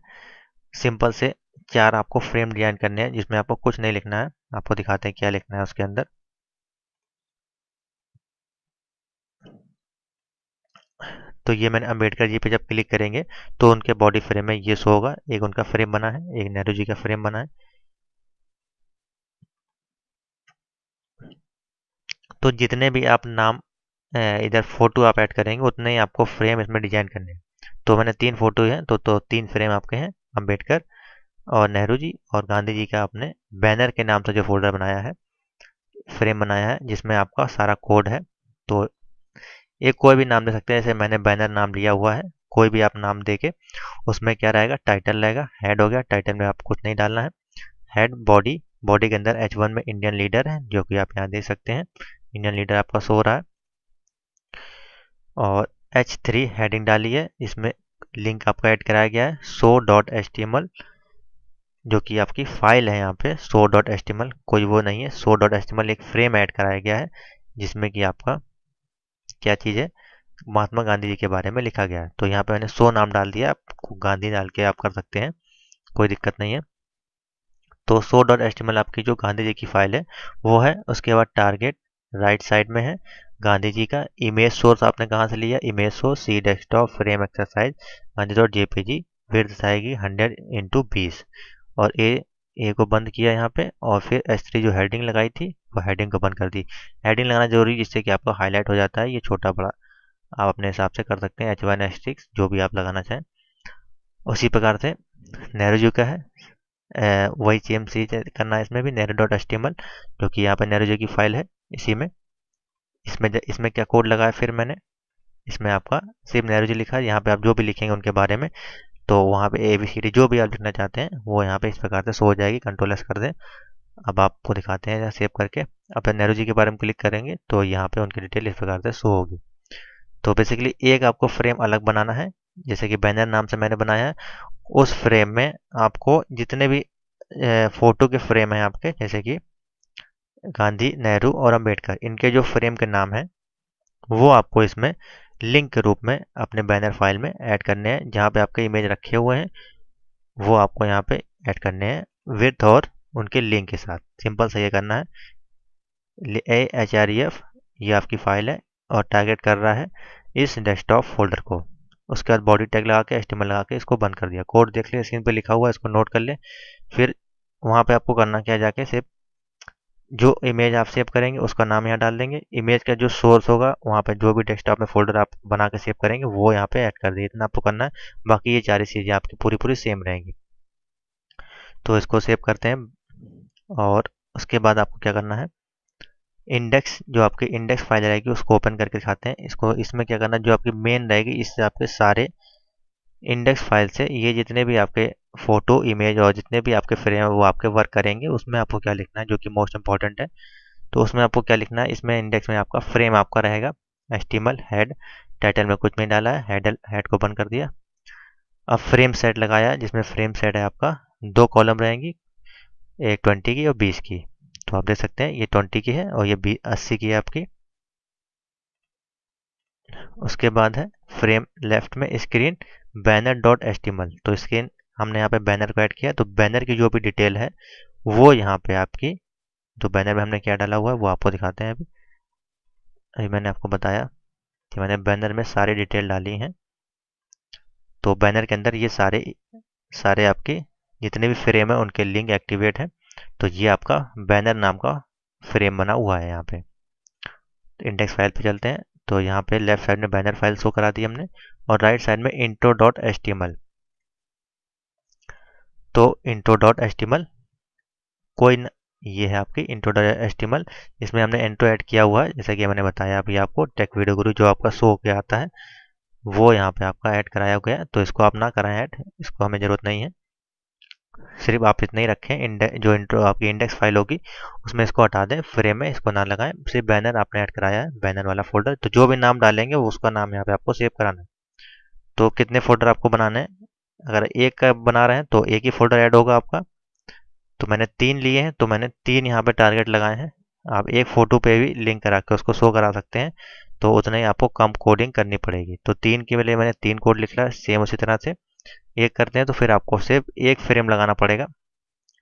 [SPEAKER 1] सिंपल से 4 आपको फ्रेम डिजाइन करने हैं, जिसमें आपको कुछ नहीं लिखना है। आपको दिखाते हैं क्या लिखना है उसके अंदर। तो ये मैंने अंबेडकर जी पे जब क्लिक करेंगे तो उनके बॉडी फ्रेम में ये शो होगा। एक उनका फ्रेम बना है, एक नेहरू जी का फ्रेम बना है। तो जितने भी आप नाम इधर फोटो आप ऐड करेंगे उतने ही आपको फ्रेम इसमें डिजाइन करने हैं। तो मैंने 3 फोटो हैं, तो 3 फ्रेम आपके हैं, अंबेडकर और नेहरू जी और गांधी जी का आपने बैनर के नाम से जो फोल्डर बनाया है, फ्रेम बनाया है, जिसमें आपका सारा कोड है। तो एक कोई भी नाम दे सकते हैं, जैसे मैंने बैनर नाम लिया हुआ है। कोई भी आप नाम दे के उसमें क्या रहेगा, टाइटल रहेगा। हेड हो गया, टाइटल में आपको कुछ नहीं डालना है। हेड, बॉडी, बॉडी के अंदर H1 में इंडियन लीडर है, जो कि आप यहाँ देख सकते हैं, इंडियन लीडर आपका शो हो रहा है। और H3 हेडिंग डाली है, इसमें लिंक आपका ऐड कराया गया है show.html, जो कि आपकी फाइल है। यहाँ पे show.html कोई वो नहीं है, show.html एक फ्रेम ऐड कराया गया है, जिसमें कि आपका क्या चीज़ है, महात्मा गांधी जी के बारे में लिखा गया है। तो यहाँ पे मैंने शो नाम डाल दिया, आपको गांधी डाल के आप कर सकते हैं, कोई दिक्कत नहीं है। तो show.html आपकी जो गांधी जी की फाइल है वो है। उसके बाद टारगेट राइट साइड में है गांधी जी का। इमेज सोर्स आपने कहाँ से लिया, इमेज सोर्स सी डेस्कटॉप फ्रेम एक्सरसाइज गांधी.jpg, विड्थ आएगी 100x20। और ए को बंद किया यहाँ पे, और फिर S3 जो हेडिंग लगाई थी वो हेडिंग को बंद कर दी। हेडिंग लगाना जरूरी, जिससे कि आपका हाईलाइट हो जाता है। ये छोटा बड़ा आप अपने हिसाब से कर सकते हैं, H1 H6 जो भी आप लगाना चाहें। उसी प्रकार से नेहरू जी का है, वही सेम चीज करना है इसमें भी, नेहरू.html, जो कि यहाँ पे नेहरू जी की फाइल है। इसी में इसमें क्या कोड लगा है फिर मैंने, इसमें आपका सिर्फ नेहरू जी लिखा है। यहाँ पे आप जो भी लिखेंगे उनके बारे में, तो वहाँ पे ABCD जो भी आप लिखना चाहते हैं वो यहाँ पे इस प्रकार से शो हो जाएगी। कंट्रोल S कर दें। अब आपको दिखाते हैं सेव करके। अब नेहरू जी के बारे में क्लिक करेंगे तो यहाँ पे उनकी डिटेल इस प्रकार से शो होगी। तो बेसिकली एक आपको फ्रेम अलग बनाना है, जैसे कि बैनर नाम से मैंने बनाया है। उस फ्रेम में आपको जितने भी फोटो के फ्रेम हैं आपके, जैसे कि गांधी, नेहरू और अंबेडकर, इनके जो फ्रेम के नाम हैं वो आपको इसमें लिंक के रूप में अपने बैनर फाइल में ऐड करने हैं। जहाँ पे आपके इमेज रखे हुए हैं वो आपको यहाँ पे ऐड करने हैं विथ और उनके लिंक के साथ। सिंपल से ये करना है। href ये आपकी फाइल है और टारगेट कर रहा है इस डेस्कटॉप फोल्डर को। उसके बाद बॉडी टैग लगा के HTML लगा के इसको बंद कर दिया। कोड देख ले, स्क्रीन पे लिखा हुआ है, इसको नोट कर ले। फिर वहाँ पे आपको करना क्या है, जाके सेव, जो इमेज आप सेव करेंगे उसका नाम यहाँ डाल देंगे। इमेज का जो सोर्स होगा वहाँ पे जो भी डेस्कटॉप में फोल्डर आप बना के सेव करेंगे वो यहाँ पे ऐड कर दिए। इतना आपको करना है, बाकी ये सारी चीज़ें आपकी पूरी पूरी सेम रहेंगी। तो इसको सेव करते हैं और उसके बाद आपको क्या करना है, इंडेक्स, जो आपकी इंडेक्स फाइल रहेगी उसको ओपन करके दिखाते हैं। इसको इसमें क्या करना है, जो आपकी मेन रहेगी इससे आपके सारे इंडेक्स फाइल से ये जितने भी आपके फोटो, इमेज और जितने भी आपके फ्रेम है वो आपके वर्क करेंगे। उसमें आपको क्या लिखना है, जो कि मोस्ट इंपॉर्टेंट है, तो उसमें आपको क्या लिखना है, इसमें इंडेक्स में आपका फ्रेम आपका रहेगा HTML हेड। टाइटल में कुछ नहीं डाला है, हेड को बंद कर दिया। अब फ्रेम सेट लगाया, जिसमें फ्रेम सेट है आपका 2 कॉलम रहेंगी, एक 20 की और 20 की। तो आप देख सकते हैं ये 20 की है और ये 80 की है आपकी। उसके बाद है फ्रेम लेफ्ट में स्क्रीन बैनर डॉट HTML। तो स्क्रीन हमने यहाँ पे बैनर को ऐड किया, तो बैनर की जो भी डिटेल है वो यहाँ पे आपकी, जो बैनर में हमने क्या डाला हुआ है वो आपको दिखाते हैं। अभी अभी मैंने आपको बताया कि मैंने बैनर में सारी डिटेल डाली हैं। तो बैनर के अंदर ये सारे सारे आपके जितने भी फ्रेम है उनके लिंक एक्टिवेट है। तो ये आपका बैनर नाम का फ्रेम बना हुआ है यहाँ पे। इंडेक्स फाइल पे चलते हैं, तो यहाँ पे लेफ्ट साइड में बैनर फाइल शो करा दी हमने और राइट साइड में इंट्रो डॉट HTML। तो इंट्रो डॉट HTML ये है आपकी इंट्रो डॉट HTML। इसमें हमने इंट्रो ऐड किया हुआ है, जैसा कि मैंने बताया अभी आपको, टेक वीडियो गुरु जो आपका शो के आता है वो यहाँ पे आपका ऐड कराया गया है। तो इसको आप ना कराएं ऐड, इसको हमें ज़रूरत नहीं है। सिर्फ आप इतना ही रखें, जो इंट्रो आपकी इंडेक्स फाइल होगी उसमें इसको हटा दें, फ्रेम में इसको ना लगाएं। सिर्फ बैनर आपने ऐड कराया है, बैनर वाला फोल्डर। तो जो भी नाम डालेंगे वो उसका नाम यहाँ पे आपको सेव कराना है। तो कितने फोल्डर आपको बनाने हैं, अगर एक का बना रहे हैं तो एक ही फोल्डर ऐड होगा आपका। तो मैंने 3 लिए हैं, तो मैंने 3 यहाँ पे टारगेट लगाए हैं। आप एक फ़ोटो पे भी लिंक करा के उसको शो करा सकते हैं, तो उतना ही आपको कम कोडिंग करनी पड़ेगी। तो 3 के लिए मैंने 3 कोड लिख लिया, सेम उसी तरह से एक करते हैं तो फिर आपको सिर्फ एक फ्रेम लगाना पड़ेगा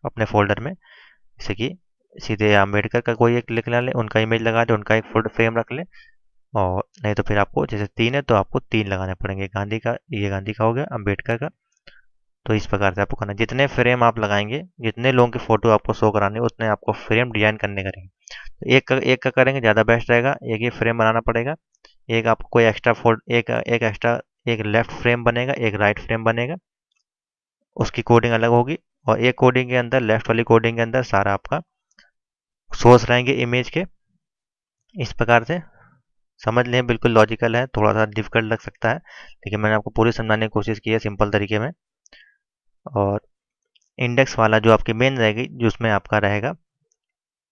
[SPEAKER 1] अपने फोल्डर में। जैसे कि सीधे अम्बेडकर का कोई एक लिख ले, उनका इमेज लगा दे, उनका एक फोल्डर फ्रेम रख ले। और नहीं तो फिर आपको जैसे 3 है तो आपको 3 लगाने पड़ेंगे। गांधी का, ये गांधी का हो गया, अम्बेडकर का। तो इस प्रकार से आपको करना है। जितने फ्रेम आप लगाएंगे, जितने लोगों की फ़ोटो आपको शो करानी है, उतने आपको फ्रेम डिज़ाइन करने करेंगे। तो एक का करेंगे ज़्यादा बेस्ट रहेगा, एक ही फ्रेम बनाना पड़ेगा। एक आपको कोई एक्स्ट्रा एक एक्स्ट्रा एक लेफ्ट फ्रेम बनेगा, एक राइट फ्रेम बनेगा, उसकी कोडिंग अलग होगी। और एक कोडिंग के अंदर, लेफ्ट वाली कोडिंग के अंदर सारा आपका सोर्स रहेंगे इमेज के। इस प्रकार से समझ लें, बिल्कुल लॉजिकल है, थोड़ा सा डिफिकल्ट लग सकता है लेकिन मैंने आपको पूरी समझाने की कोशिश की है सिंपल तरीके में। और इंडेक्स वाला जो आपकी मेन रहेगी, जिसमें आपका रहेगा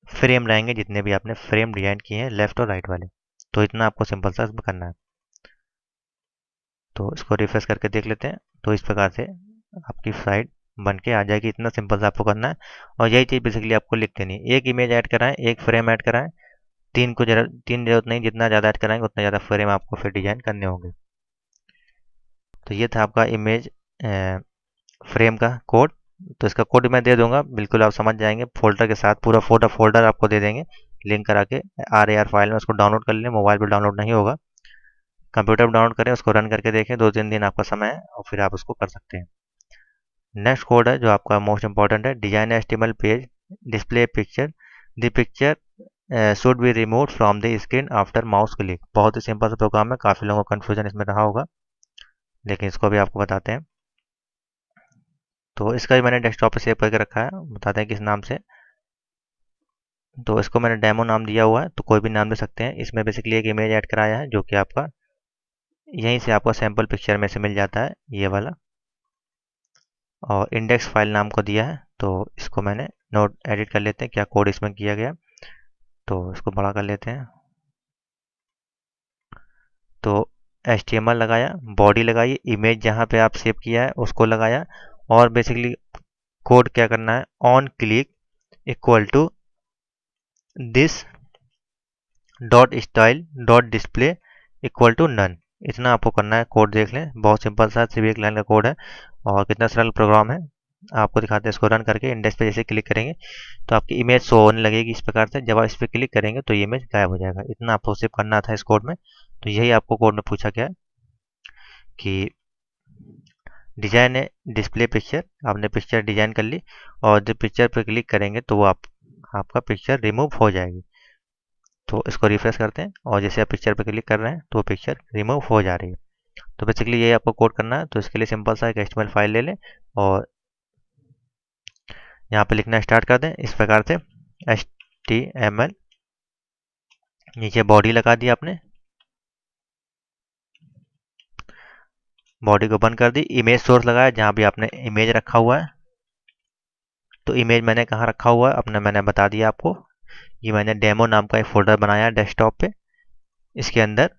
[SPEAKER 1] फ्रेम रहेंगे, जितने भी आपने फ्रेम डिजाइन किए हैं लेफ्ट और राइट वाले। तो इतना आपको सिंपल सा इसमें करना है। तो इसको रिफ्रेश करके देख लेते हैं। तो इस प्रकार से आपकी साइट बन के आ जाएगी। इतना सिंपल सा आपको करना है और यही चीज़ बेसिकली आपको लिख देनी है। एक इमेज ऐड कराएं, एक फ्रेम ऐड कराएं, तीन जरूरत नहीं, जितना ज़्यादा ऐड कराएंगे उतना ज़्यादा फ्रेम आपको फिर डिजाइन करने होंगे। तो ये था आपका इमेज फ्रेम का कोड। तो इसका कोड मैं दे दूंगा, बिल्कुल आप समझ जाएंगे। फोल्डर के साथ पूरा फोल्डर आपको दे देंगे लिंक करा के RAR फाइल में। उसको डाउनलोड कर लें, मोबाइल पर डाउनलोड नहीं होगा, कंप्यूटर पर डाउनलोड करें, उसको रन करके देखें। 2-3 दिन आपका समय है और फिर आप उसको कर सकते हैं। नेक्स्ट कोड है जो आपका मोस्ट इंपॉर्टेंट है, design HTML page display picture, the picture should be remove from the screen after mouse click. बहुत ही सिंपल सा प्रोग्राम है, काफ़ी लोगों को कन्फ्यूजन इसमें रहा होगा, लेकिन इसको भी आपको बताते हैं। तो इसका भी मैंने डेस्कटॉप पे सेव करके रखा है, बताते हैं किस नाम से। तो इसको मैंने डेमो नाम दिया हुआ है, तो कोई भी नाम दे सकते हैं। इसमें बेसिकली एक इमेज ऐड कराया है जो कि आपका यहीं से आपको सैम्पल पिक्चर में से मिल जाता है, ये वाला। और इंडेक्स फाइल नाम को दिया है, तो इसको मैंने नोट एडिट कर लेते हैं क्या कोड इसमें किया गया। तो इसको बड़ा कर लेते हैं। तो HTML लगाया, बॉडी लगाई, इमेज जहाँ पे आप सेव किया है उसको लगाया। और बेसिकली कोड क्या करना है, on click equal to this dot style dot display equal to none. इतना आपको करना है। कोड देख लें, बहुत सिंपल सा, सिर्फ एक लाइन का कोड है और कितना सरल प्रोग्राम है। आपको दिखाते हैं। इसको रन करके इंडेक्स पे जैसे क्लिक करेंगे तो आपकी इमेज शो होने लगेगी इस प्रकार से। जब आप इस पर क्लिक करेंगे तो ये इमेज गायब हो जाएगा। इतना आपको सिर्फ करना था इस कोड में। तो यही आपको कोड में पूछा गया है कि डिजाइन है डिस्प्ले पिक्चर, आपने पिक्चर डिजाइन कर ली और जब पिक्चर पर क्लिक करेंगे तो वो आपका पिक्चर रिमूव हो जाएगी। तो इसको रिफ्रेश करते हैं और जैसे आप पिक्चर पर क्लिक कर रहे हैं तो वो पिक्चर रिमूव हो जा रही है। तो बेसिकली ये आपको कोड करना है। तो इसके लिए सिंपल सा एक HTML फाइल ले लें और यहाँ पे लिखना स्टार्ट कर दें इस प्रकार से HTML, नीचे बॉडी लगा दी आपने, बॉडी को बंद कर दी, इमेज सोर्स लगाया जहाँ भी आपने इमेज रखा हुआ है। तो इमेज मैंने कहाँ रखा हुआ है अपने मैंने बता दिया आपको। ये मैंने डेमो नाम का एक फोल्डर बनाया है डेस्कटॉप पे, इसके अंदर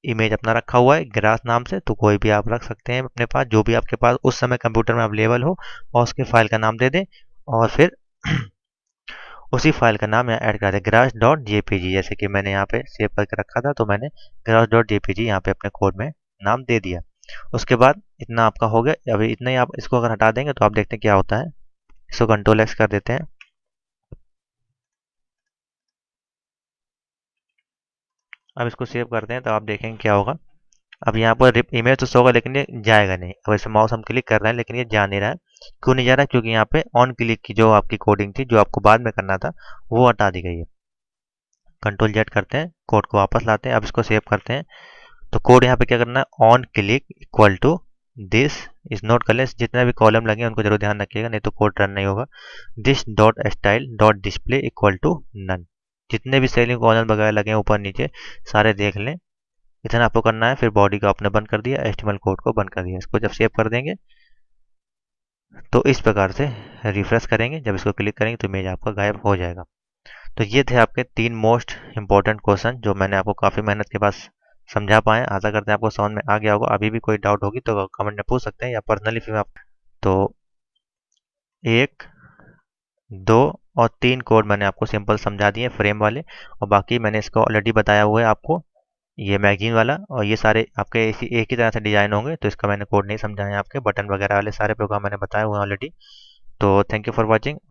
[SPEAKER 1] इमेज अपना रखा हुआ है ग्रास नाम से। तो कोई भी आप रख सकते हैं अपने पास, जो भी आपके पास उस समय कंप्यूटर में अवेलेबल हो, और उसके फाइल का नाम दे दें और फिर उसी फाइल का नाम यहाँ ऐड कर दें grass.jpg, जैसे कि मैंने यहाँ पे सेव करके रखा था। तो मैंने grass.jpg यहाँ पे अपने कोड में नाम दे दिया। उसके बाद इतना आपका हो गया। अभी इतना ही, आप इसको अगर हटा देंगे तो आप देखते हैं क्या होता है। इसको कंट्रोल X कर देते हैं। अब इसको सेव करते हैं तो आप देखेंगे क्या होगा। अब यहाँ पर इमेज तो शो होगा लेकिन ये जाएगा नहीं। अब इसे माउस हम क्लिक कर रहे हैं लेकिन ये जा नहीं रहा है। क्यों नहीं जा रहा है? क्योंकि यहाँ पे ऑन क्लिक की जो आपकी कोडिंग थी, जो आपको बाद में करना था, वो हटा दी गई है। कंट्रोल Z करते हैं, कोड को वापस लाते हैं। अब इसको सेव करते हैं। तो कोड यहाँ पे क्या करना है, on click equal to this is note कर लें। जितने भी कॉलम लगे उनको जरूर ध्यान रखिएगा, नहीं तो कोड रन नहीं होगा। This dot style dot display equal to none. जितने भी सेलिंग कॉलम वगैरह लगे हैं ऊपर नीचे सारे देख लें। इतना आपको करना है। फिर बॉडी को आपने बंद कर दिया, HTML कोड को बंद कर दिया। इसको जब सेव कर देंगे तो इस प्रकार से रिफ्रेश करेंगे, जब इसको क्लिक करेंगे तो इमेज आपका गायब हो जाएगा। तो ये थे आपके 3 मोस्ट इंपॉर्टेंट क्वेश्चन जो मैंने आपको काफ़ी मेहनत के बाद समझा पाए। आशा करते हैं आपको समझ में आ गया होगा। अभी भी कोई डाउट होगी तो कमेंट में पूछ सकते हैं या पर्सनली फिर आप। तो 1, 2 और 3 कोड मैंने आपको सिंपल समझा दिए फ्रेम वाले, और बाकी मैंने इसको ऑलरेडी बताया हुआ है आपको, ये मैगजीन वाला। और ये सारे आपके इसी एक ही तरह से डिजाइन होंगे, तो इसका मैंने कोड नहीं समझाया। आपके बटन वगैरह वाले सारे प्रोग्राम मैंने बताए हुए हैं ऑलरेडी। तो थैंक यू फॉर वॉचिंग।